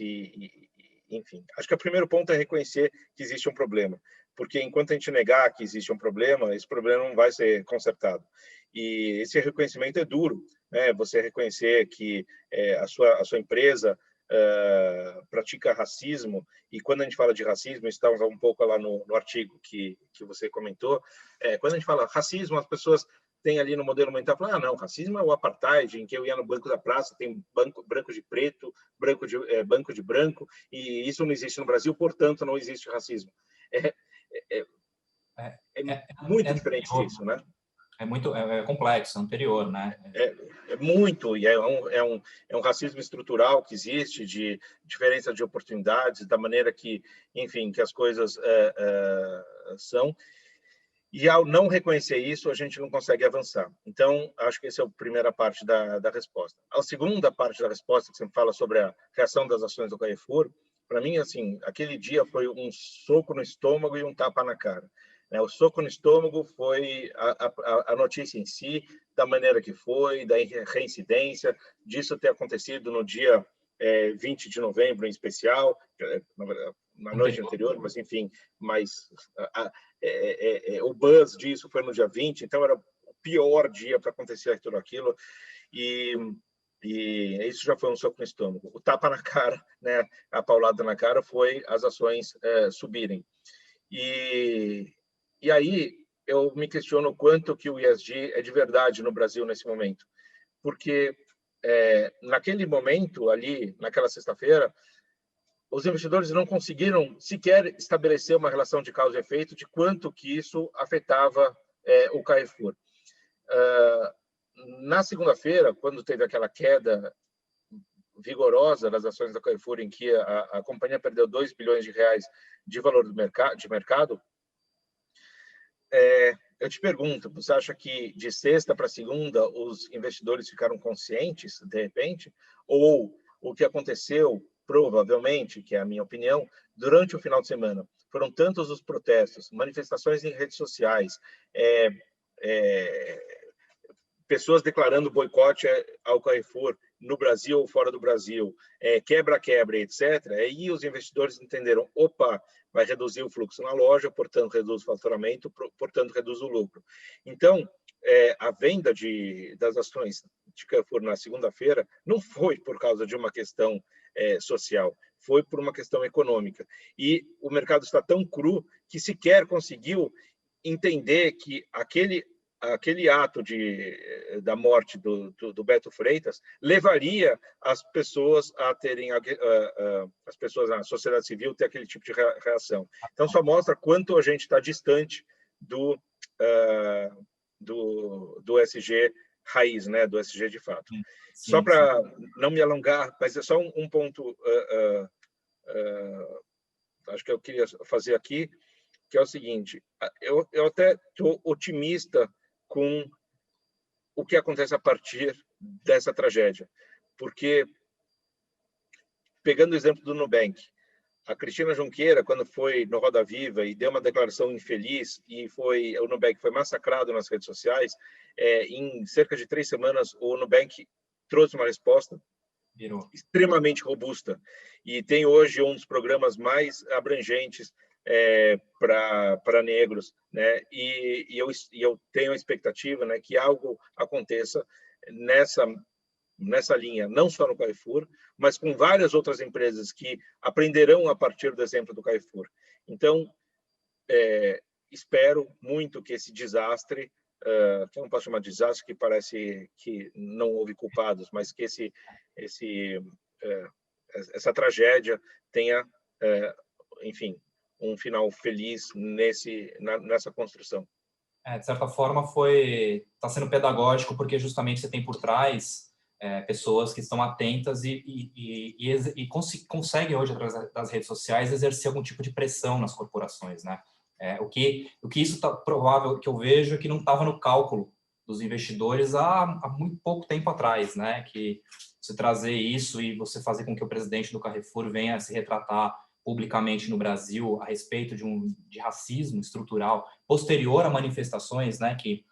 enfim. Acho que o primeiro ponto é reconhecer que existe um problema, porque enquanto a gente negar que existe um problema, esse problema não vai ser consertado. E esse reconhecimento é duro, né? Você reconhecer que a sua empresa pratica racismo, e quando a gente fala de racismo, isso está um pouco lá no artigo que você comentou, quando a gente fala racismo, as pessoas têm ali no modelo mental, falam, não, racismo é o apartheid, em que eu ia no banco da praça, tem branco de preto, banco de branco, e isso não existe no Brasil, portanto, não existe racismo. Muito diferente disso, né? É complexo, é anterior, né? Muito, e é um racismo estrutural que existe, de diferença de oportunidades, da maneira que, enfim, que as coisas são. E ao não reconhecer isso, a gente não consegue avançar. Então, acho que essa é a primeira parte da resposta. A segunda parte da resposta, que você fala sobre a reação das ações do Carrefour, para mim, assim, aquele dia foi um soco no estômago e um tapa na cara. O soco no estômago foi a notícia em si, da maneira que foi, da reincidência, disso ter acontecido no dia 20 de novembro, em especial, na noite anterior, mas, enfim, o buzz disso foi no dia 20, então era o pior dia para acontecer tudo aquilo, e isso já foi um soco no estômago. O tapa na cara, né, a paulada na cara, foi as ações subirem. E aí eu me questiono o quanto que o ESG é de verdade no Brasil nesse momento, porque naquele momento ali, naquela sexta-feira, os investidores não conseguiram sequer estabelecer uma relação de causa e efeito de quanto que isso afetava o Carrefour. Na segunda-feira, quando teve aquela queda vigorosa das ações da Carrefour, em que a companhia perdeu 2 bilhões de reais de valor de mercado, eu te pergunto, você acha que de sexta para segunda os investidores ficaram conscientes, de repente? Ou o que aconteceu, provavelmente, que é a minha opinião, durante o final de semana, foram tantos os protestos, manifestações em redes sociais, é, é, pessoas declarando boicote ao Carrefour no Brasil ou fora do Brasil, quebra-quebra, etc., aí os investidores entenderam, opa, vai reduzir o fluxo na loja, portanto, reduz o faturamento, portanto, reduz o lucro. Então, a venda das ações de Carrefour na segunda-feira não foi por causa de uma questão social, foi por uma questão econômica. E o mercado está tão cru que sequer conseguiu entender que aquele ato da morte do Beto Freitas levaria as pessoas a terem as pessoas na sociedade civil ter aquele tipo de reação. Então só mostra quanto a gente está distante do SG raiz, né, do SG de fato. Sim, Só sim. para não me alongar, mas é só um ponto acho que eu queria fazer aqui, que é o seguinte, eu até estou otimista com o que acontece a partir dessa tragédia. Porque, pegando o exemplo do Nubank, a Cristina Junqueira, quando foi no Roda Viva e deu uma declaração infeliz e o Nubank foi massacrado nas redes sociais, em cerca de 3 semanas o Nubank trouxe uma resposta extremamente robusta e tem hoje um dos programas mais abrangentes para negros, né? E eu tenho a expectativa, né, que algo aconteça nessa linha, não só no Carrefour, mas com várias outras empresas que aprenderão a partir do exemplo do Carrefour. Então, espero muito que esse desastre, que eu não posso chamar de desastre, que parece que não houve culpados, mas que essa tragédia tenha, enfim, um final feliz nessa construção. De certa forma, está sendo pedagógico, porque justamente você tem por trás pessoas que estão atentas e conseguem hoje, através das redes sociais, exercer algum tipo de pressão nas corporações, né? O que isso está provável, que eu vejo, é que não estava no cálculo dos investidores há muito pouco tempo atrás, né? Que você trazer isso e você fazer com que o presidente do Carrefour venha se retratar publicamente no Brasil a respeito de racismo estrutural posterior a manifestações, né, que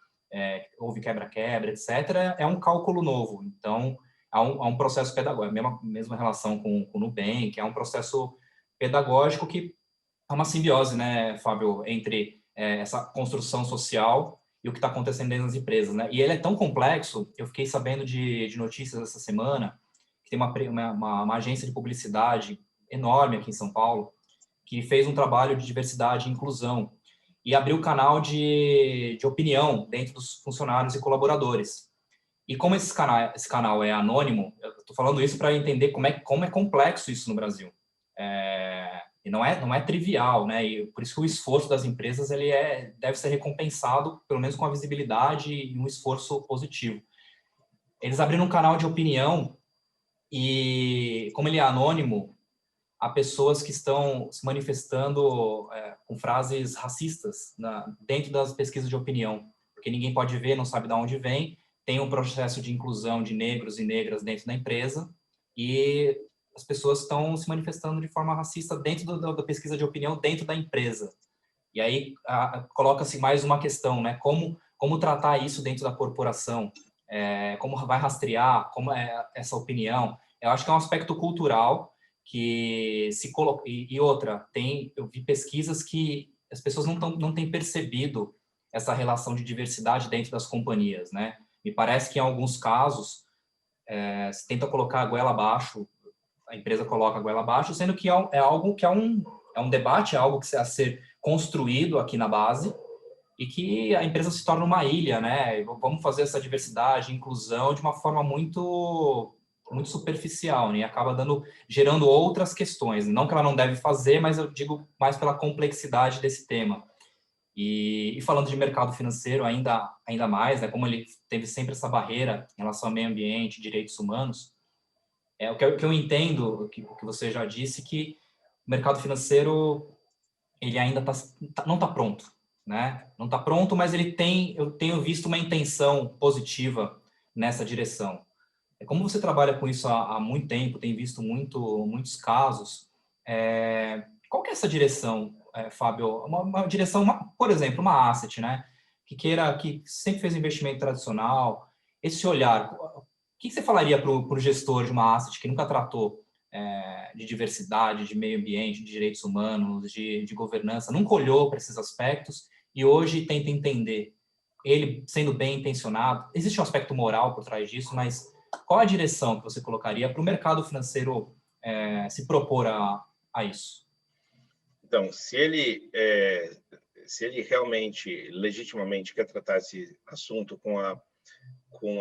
houve quebra-quebra, etc., é um cálculo novo. Então, há um processo pedagógico, a mesma relação com o Nubank, é um processo pedagógico que é uma simbiose, né, Fábio, entre essa construção social e o que está acontecendo dentro das empresas, né? E ele é tão complexo, eu fiquei sabendo de notícias essa semana, que tem uma agência de publicidade enorme aqui em São Paulo, que fez um trabalho de diversidade e inclusão e abriu canal de opinião dentro dos funcionários e colaboradores. E como esse canal é anônimo, eu estou falando isso para entender como é complexo isso no Brasil. E não é trivial, né? E por isso que o esforço das empresas deve ser recompensado, pelo menos com a visibilidade e um esforço positivo. Eles abriram um canal de opinião e, como ele é anônimo, há pessoas que estão se manifestando com frases racistas dentro das pesquisas de opinião, porque ninguém pode ver, não sabe de onde vem, tem um processo de inclusão de negros e negras dentro da empresa e as pessoas estão se manifestando de forma racista dentro da pesquisa de opinião dentro da empresa. E aí coloca-se mais uma questão, né? Como tratar isso dentro da corporação? Como vai rastrear? Como é essa opinião? Eu acho que é um aspecto cultural que se coloca... E outra, eu vi pesquisas que as pessoas não têm percebido essa relação de diversidade dentro das companhias, né? Me parece que em alguns casos se tenta colocar a goela abaixo, a empresa coloca a goela abaixo, sendo que é algo que é um debate, é algo que a ser construído aqui na base e que a empresa se torna uma ilha, né? Vamos fazer essa diversidade, inclusão de uma forma muito superficial, né? E acaba gerando outras questões. Não que ela não deve fazer, mas eu digo mais pela complexidade desse tema. E falando de mercado financeiro ainda mais, né? Como ele teve sempre essa barreira em relação ao meio ambiente, direitos humanos, o que eu entendo, o que você já disse, que o mercado financeiro ele ainda não está pronto. né? Não está pronto, mas eu tenho visto uma intenção positiva nessa direção. Como você trabalha com isso há muito tempo, tem visto muitos casos, qual que é essa direção, Fábio? Uma direção, por exemplo, uma asset, né? Que sempre fez investimento tradicional, esse olhar, o que você falaria para o gestor de uma asset que nunca tratou de diversidade, de meio ambiente, de direitos humanos, de governança, nunca olhou para esses aspectos e hoje tenta entender, ele sendo bem intencionado, existe um aspecto moral por trás disso, mas qual a direção que você colocaria para o mercado financeiro se propor a isso? Então, se ele realmente, legitimamente, quer tratar esse assunto com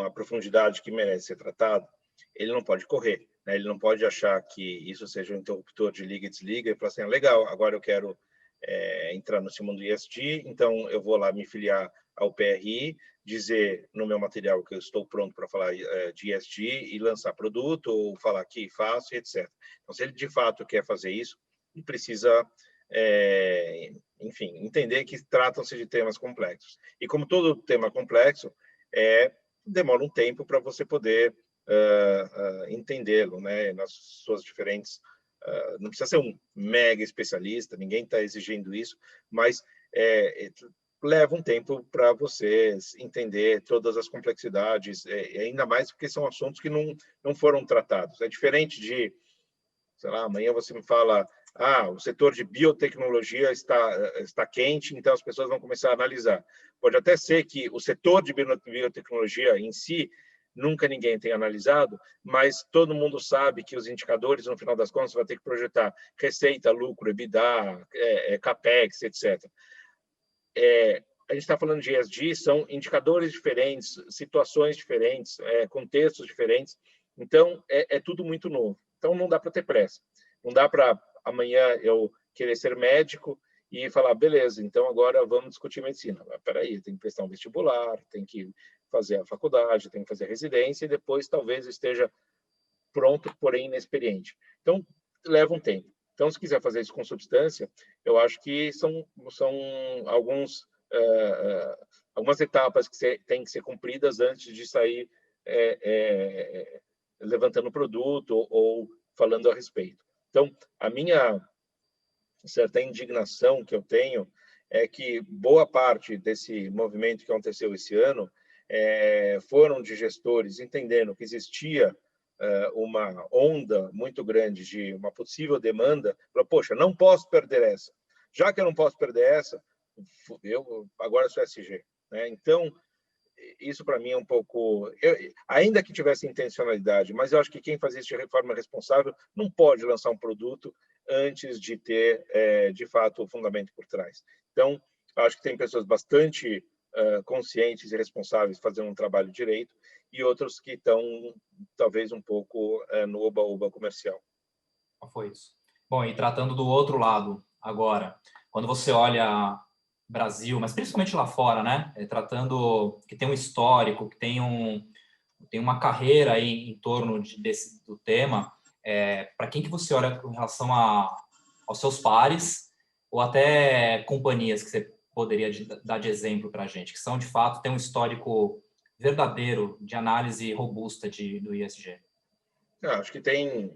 a profundidade que merece ser tratado, ele não pode correr, né? Ele não pode achar que isso seja um interruptor de liga e desliga e falar assim, legal, agora eu quero entrar nesse mundo ESG, então eu vou lá me filiar ao PRI, dizer no meu material que eu estou pronto para falar de ESG e lançar produto, ou falar que faço, etc. Então, se ele de fato quer fazer isso, ele precisa, enfim, entender que tratam-se de temas complexos. E como todo tema complexo, demora um tempo para você poder entendê-lo, né, nas suas diferentes... não precisa ser um mega especialista, ninguém está exigindo isso, mas leva um tempo para você entender todas as complexidades, ainda mais porque são assuntos que não foram tratados. É diferente de, sei lá, amanhã você me fala, o setor de biotecnologia está quente, então as pessoas vão começar a analisar. Pode até ser que o setor de biotecnologia em si nunca ninguém tenha analisado, mas todo mundo sabe que os indicadores, no final das contas, vai ter que projetar receita, lucro, EBITDA, CAPEX, etc. A gente está falando de ESG, são indicadores diferentes, situações diferentes, contextos diferentes, então é tudo muito novo. Então não dá para ter pressa, não dá para amanhã eu querer ser médico e falar, beleza, então agora vamos discutir medicina. Mas, peraí, tem que prestar um vestibular, tem que fazer a faculdade, tem que fazer a residência e depois talvez esteja pronto, porém inexperiente. Então, leva um tempo. Então, se quiser fazer isso com substância, eu acho que são algumas etapas que têm que ser cumpridas antes de sair levantando produto ou falando a respeito. Então, a minha certa indignação que eu tenho é que boa parte desse movimento que aconteceu esse ano foram de gestores entendendo que existia uma onda muito grande de uma possível demanda, falou, poxa, não posso perder essa. Já que eu não posso perder essa, eu agora sou SG. Né? Então, isso para mim é um pouco... ainda que tivesse intencionalidade, mas eu acho que quem faz isso de forma responsável não pode lançar um produto antes de ter, de fato, o fundamento por trás. Então, acho que tem pessoas bastante conscientes e responsáveis fazendo um trabalho direito e outros que estão, talvez, um pouco no oba-oba comercial. Foi isso. Bom, e tratando do outro lado agora, quando você olha Brasil, mas principalmente lá fora, né? Tratando que tem um histórico, que tem uma carreira aí em torno do tema, para quem que você olha com relação aos seus pares ou até companhias que você poderia dar de exemplo para a gente, que são, de fato, tem um histórico verdadeiro de análise robusta do ESG? Acho que tem,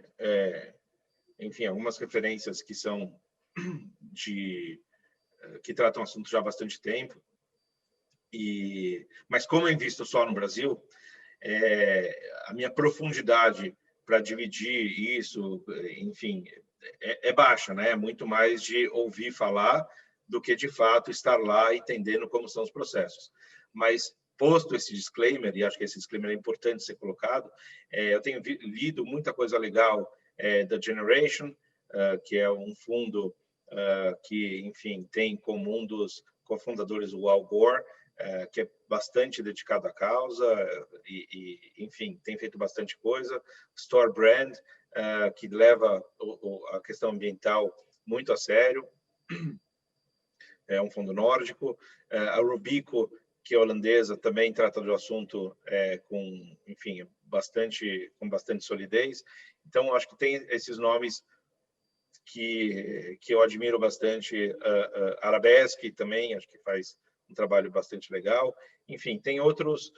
enfim, algumas referências que são que tratam o assunto já há bastante tempo. Mas como eu invisto só no Brasil, a minha profundidade para dividir isso, enfim, é baixa, né? É muito mais de ouvir falar do que, de fato, estar lá entendendo como são os processos. Mas, posto esse disclaimer, e acho que esse disclaimer é importante ser colocado, eu tenho lido muita coisa legal da Generation, que é um fundo que, enfim, tem como um dos cofundadores o Al Gore, que é bastante dedicado à causa enfim, tem feito bastante coisa. Store Brand, que leva a questão ambiental muito a sério. É um fundo nórdico. A Robeco, que é holandesa, também trata do assunto com, enfim, com bastante solidez. Então, acho que tem esses nomes que eu admiro bastante, Arabesque também, acho que faz um trabalho bastante legal. Enfim, tem outros,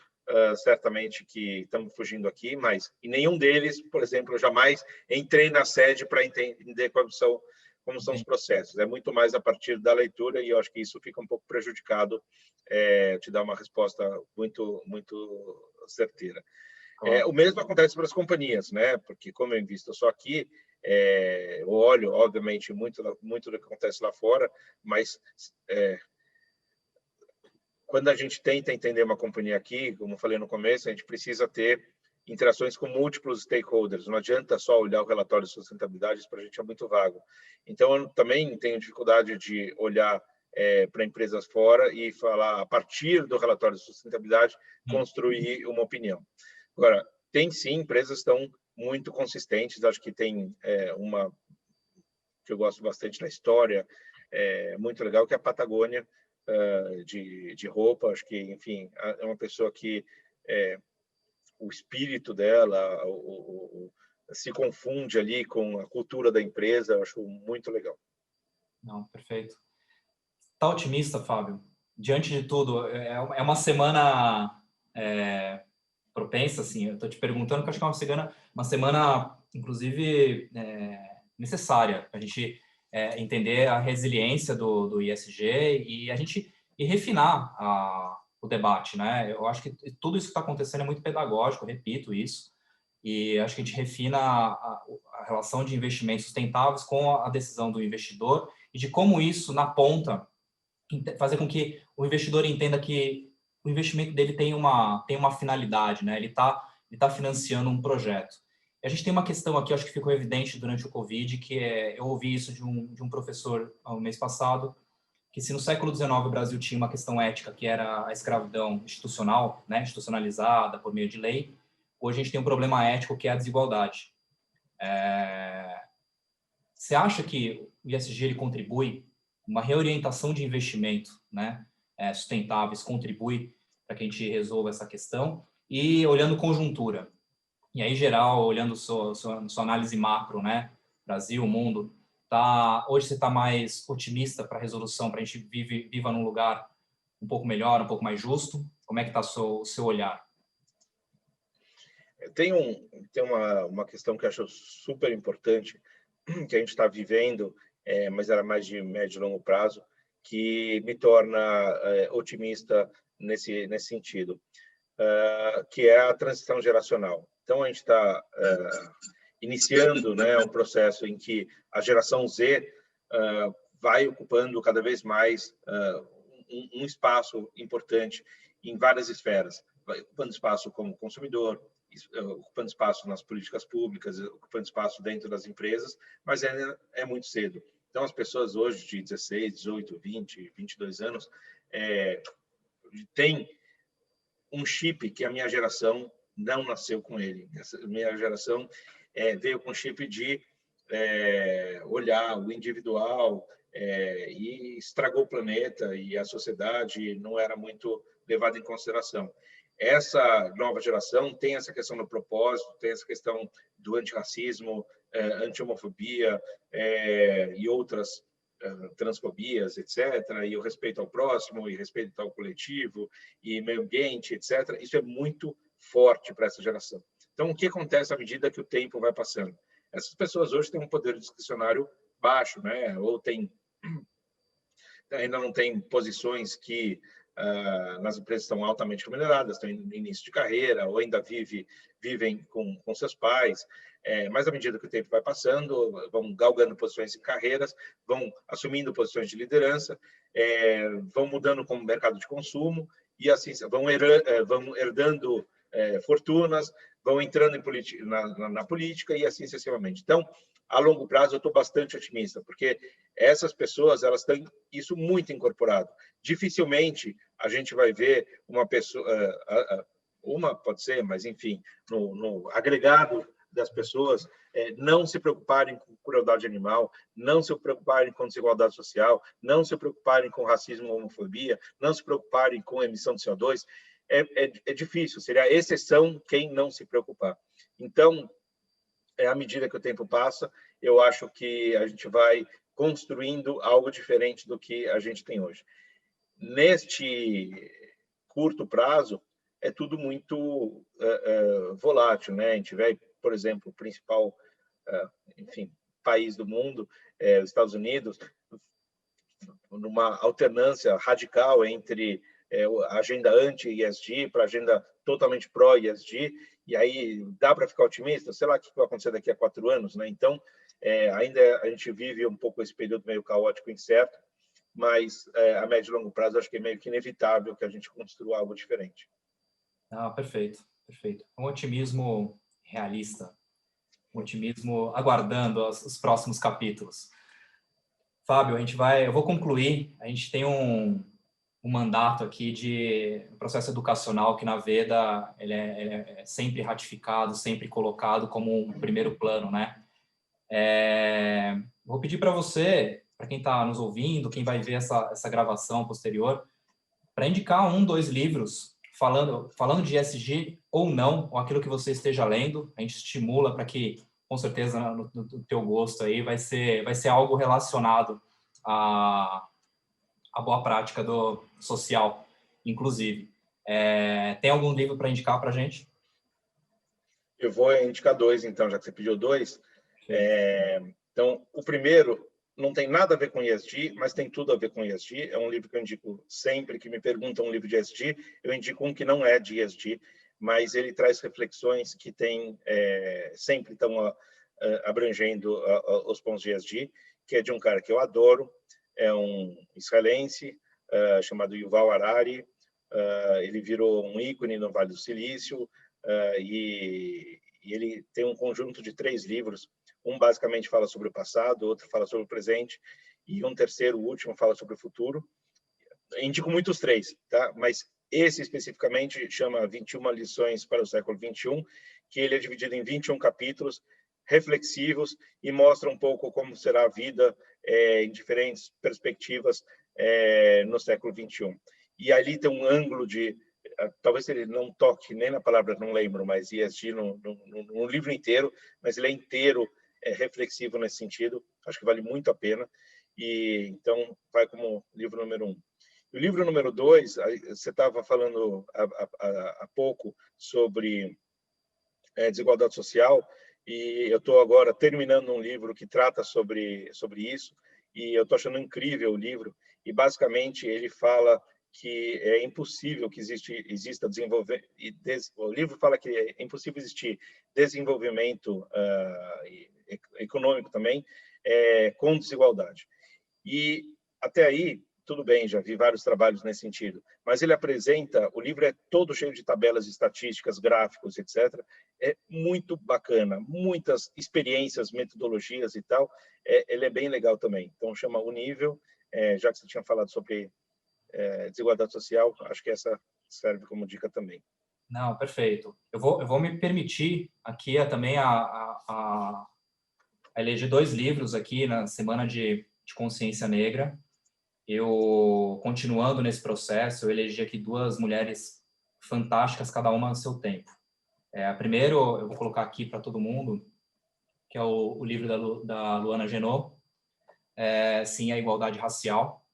certamente, que estamos fugindo aqui, mas em nenhum deles, por exemplo, eu jamais entrei na sede para entender como são os processos. É muito mais a partir da leitura, e eu acho que isso fica um pouco prejudicado, te dar uma resposta muito, muito certeira. O mesmo acontece para as companhias, né? Porque, como eu invisto só aqui, eu olho, obviamente, muito do que acontece lá fora, mas quando a gente tenta entender uma companhia aqui, como eu falei no começo, a gente precisa ter interações com múltiplos stakeholders. Não adianta só olhar o relatório de sustentabilidade, isso para a gente é muito vago. Então, eu também tenho dificuldade de olhar para empresas fora e falar, a partir do relatório de sustentabilidade, construir uma opinião. Agora, tem sim, empresas que estão muito consistentes. Acho que tem uma que eu gosto bastante na história, muito legal, que é a Patagônia, de roupa. Acho que, enfim, é uma pessoa que o espírito dela se confunde ali com a cultura da empresa. Eu acho muito legal. Não, perfeito. Tá otimista, Fábio? Diante de tudo, é uma semana propensa, assim. Eu estou te perguntando, que acho que é uma semana, inclusive, necessária para a gente entender a resiliência do ISG e refinar o debate, né? Eu acho que tudo isso que está acontecendo é muito pedagógico, repito isso, e acho que a gente refina a relação de investimentos sustentáveis com a decisão do investidor e de como isso, na ponta, fazer com que o investidor entenda que o investimento dele tem uma finalidade, né? Ele tá financiando um projeto. E a gente tem uma questão aqui, acho que ficou evidente durante o Covid, que eu ouvi isso de um professor no mês passado, que se no século XIX o Brasil tinha uma questão ética, que era a escravidão institucional, né, institucionalizada por meio de lei, hoje a gente tem um problema ético, que é a desigualdade. Você acha que o ISG ele contribui, uma reorientação de investimento, né, sustentáveis, contribui para que a gente resolva essa questão? E olhando conjuntura, e aí geral, olhando sua análise macro, né, Brasil, mundo, hoje você está mais otimista para a resolução, para a gente viva num lugar um pouco melhor, um pouco mais justo? Como é que está o seu olhar? Tem uma questão que eu acho super importante, que a gente está vivendo, mas era mais de médio e longo prazo, que me torna otimista nesse sentido, que é a transição geracional. Então, a gente está iniciando, né, um processo em que a geração Z vai ocupando cada vez mais um espaço importante em várias esferas, vai ocupando espaço como consumidor, ocupando espaço nas políticas públicas, ocupando espaço dentro das empresas, mas é muito cedo. Então, as pessoas hoje de 16, 18, 20, 22 anos têm um chip que a minha geração não nasceu com ele. Essa minha geração veio com chip de olhar o individual e estragou o planeta, e a sociedade não era muito levada em consideração. Essa nova geração tem essa questão do propósito, tem essa questão do antirracismo, anti-homofobia e outras transfobias, etc., e o respeito ao próximo, e respeito ao coletivo, e meio ambiente, etc. Isso é muito forte para essa geração. Então, o que acontece à medida que o tempo vai passando? Essas pessoas hoje têm um poder discricionário baixo, né? Ou ainda não têm posições que nas empresas estão altamente remuneradas, estão no início de carreira, ou ainda vivem com seus pais, mas à medida que o tempo vai passando, vão galgando posições em carreiras, vão assumindo posições de liderança, vão mudando como mercado de consumo, e assim vão herdando fortunas, vão entrando na política, e assim sucessivamente. Então, a longo prazo, eu estou bastante otimista, porque essas pessoas elas têm isso muito incorporado. Dificilmente a gente vai ver uma pessoa, uma pode ser, mas enfim, no agregado das pessoas, não se preocuparem com crueldade animal, não se preocuparem com desigualdade social, não se preocuparem com racismo ou homofobia, não se preocuparem com emissão de CO2. É difícil, seria a exceção quem não se preocupar. Então, à medida que o tempo passa, eu acho que a gente vai construindo algo diferente do que a gente tem hoje. Neste curto prazo, é tudo muito volátil, né? A gente vê, por exemplo, o principal, enfim, país do mundo, os Estados Unidos, numa alternância radical entre a agenda anti-ESG para a agenda totalmente pró-ESG, e aí dá para ficar otimista? Sei lá o que vai acontecer daqui a 4 anos, né? Então, ainda a gente vive um pouco esse período meio caótico, incerto, mas a médio e longo prazo acho que é meio que inevitável que a gente construa algo diferente. Ah, perfeito, perfeito. Um otimismo realista, um otimismo aguardando os próximos capítulos. Fábio, eu vou concluir. A gente tem um mandato aqui de processo educacional que na Veda ele é sempre ratificado, sempre colocado como um primeiro plano, né? Vou pedir para você, para quem está nos ouvindo, quem vai ver essa gravação posterior, para indicar 1, 2 livros falando de ESG ou não, ou aquilo que você esteja lendo. A gente estimula para que, com certeza, no teu gosto aí, vai ser algo relacionado à boa prática do social, inclusive. Tem algum livro para indicar para a gente? Eu vou indicar 2, então, já que você pediu 2. Então, o primeiro não tem nada a ver com ESG, mas tem tudo a ver com ESG. É um livro que eu indico sempre que me perguntam um livro de ESG. Eu indico um que não é de ESG, mas ele traz reflexões que sempre estão abrangendo os pontos de ESG, que é de um cara que eu adoro, é um israelense chamado Yuval Harari. Ele virou um ícone no Vale do Silício e ele tem um conjunto de 3 livros. Um basicamente fala sobre o passado, outro fala sobre o presente e um terceiro, o último, fala sobre o futuro. Eu indico muito os 3, tá? Mas esse especificamente chama 21 lições para o século XXI, que ele é dividido em 21 capítulos reflexivos e mostra um pouco como será a vida em diferentes perspectivas no século XXI. E ali tem um ângulo de, talvez ele não toque nem na palavra, não lembro, mas ESG no livro inteiro, mas ele é inteiro reflexivo nesse sentido. Acho que vale muito a pena. E então vai como livro número 1. O livro número 2, você estava falando há pouco sobre desigualdade social, e eu estou agora terminando um livro que trata sobre isso, e eu estou achando incrível o livro, e basicamente ele fala que é impossível que exista desenvolvimento, o livro fala que é impossível existir desenvolvimento econômico também com desigualdade. E até aí, tudo bem, já vi vários trabalhos nesse sentido, mas ele apresenta, o livro é todo cheio de tabelas estatísticas, gráficos, etc. É muito bacana, muitas experiências, metodologias e tal, ele é bem legal também. Então, chama O Nível, já que você tinha falado sobre desigualdade social, acho que essa serve como dica também. Não, perfeito. Eu vou me permitir aqui também a eleger 2 livros aqui na Semana de Consciência Negra. Eu, continuando nesse processo, eu elegi aqui 2 mulheres fantásticas, cada uma no seu tempo. Primeiro, eu vou colocar aqui para todo mundo, que é o livro da Luana Genot, Sim, a Igualdade Racial.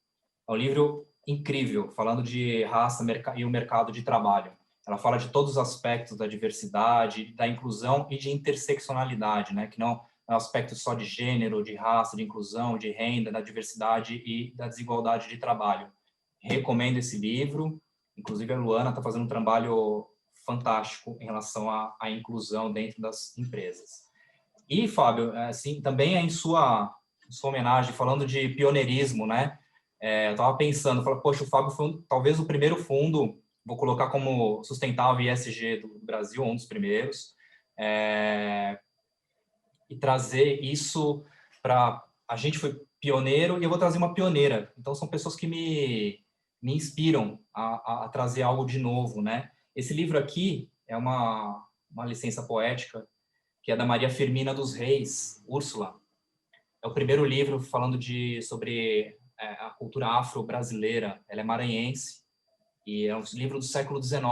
É um livro incrível, falando de raça e o mercado de trabalho. Ela fala de todos os aspectos da diversidade, da inclusão e de interseccionalidade, né? Que não é um aspecto só de gênero, de raça, de inclusão, de renda, da diversidade e da desigualdade de trabalho. Recomendo esse livro. Inclusive, a Luana está fazendo um trabalho fantástico em relação à inclusão dentro das empresas. E, Fábio, assim, também em sua homenagem, falando de pioneirismo, né? Eu estava pensando, poxa, o Fábio foi talvez o primeiro fundo, vou colocar como sustentável ESG do Brasil, um dos primeiros, e trazer isso para... A gente foi pioneiro e eu vou trazer uma pioneira. Então, são pessoas que me inspiram a trazer algo de novo, né? Esse livro aqui é uma licença poética, que é da Maria Firmina dos Reis, Úrsula. É o primeiro livro falando sobre a cultura afro-brasileira. Ela é maranhense e é um livro do século XIX,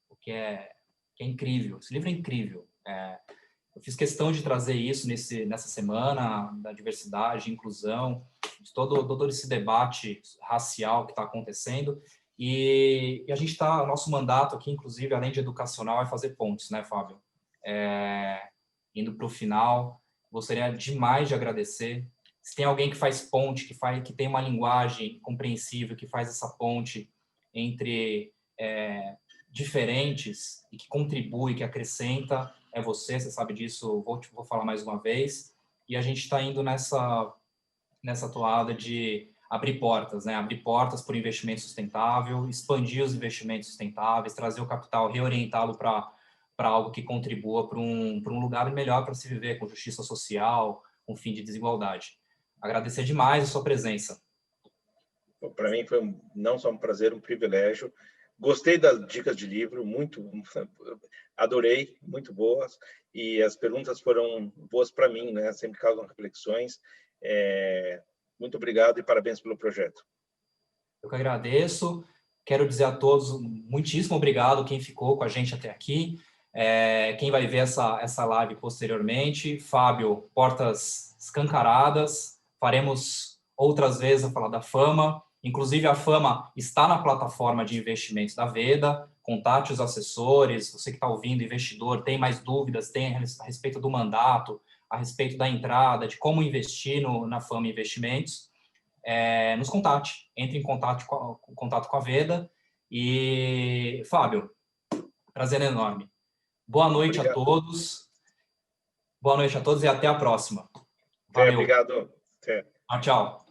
o que é incrível. Esse livro é incrível. Eu fiz questão de trazer isso nessa semana da diversidade, inclusão, de todo esse debate racial que está acontecendo. E a gente está, nosso mandato aqui, inclusive, além de educacional, é fazer pontes, né, Fábio? Indo para o final, gostaria demais de agradecer. Se tem alguém que faz ponte, que tem uma linguagem compreensível, que faz essa ponte entre diferentes e que contribui, que acrescenta, é você sabe disso, vou falar mais uma vez. E a gente está indo nessa toada de abrir portas, né? Abrir portas para o investimento sustentável, expandir os investimentos sustentáveis, trazer o capital, reorientá-lo para algo que contribua para um lugar melhor para se viver, com justiça social, com fim de desigualdade. Agradecer demais a sua presença. Para mim foi não só um prazer, um privilégio. Gostei das dicas de livro, adorei, muito boas. E as perguntas foram boas para mim, né? Sempre causam reflexões. Muito obrigado e parabéns pelo projeto. Eu que agradeço. Quero dizer a todos muitíssimo obrigado quem ficou com a gente até aqui. Quem vai ver essa live posteriormente. Fábio, portas escancaradas. Faremos outras vezes a falar da Fama. Inclusive, a Fama está na plataforma de investimentos da Veda. Contate os assessores. Você que está ouvindo, investidor, tem mais dúvidas, tem a respeito do mandato, a respeito da entrada, de como investir na Fama Investimentos. Nos contate, entre em contato com a Veda. E, Fábio, prazer enorme. Boa noite a todos. Boa noite a todos e até a próxima. Valeu. Obrigado. Tchau.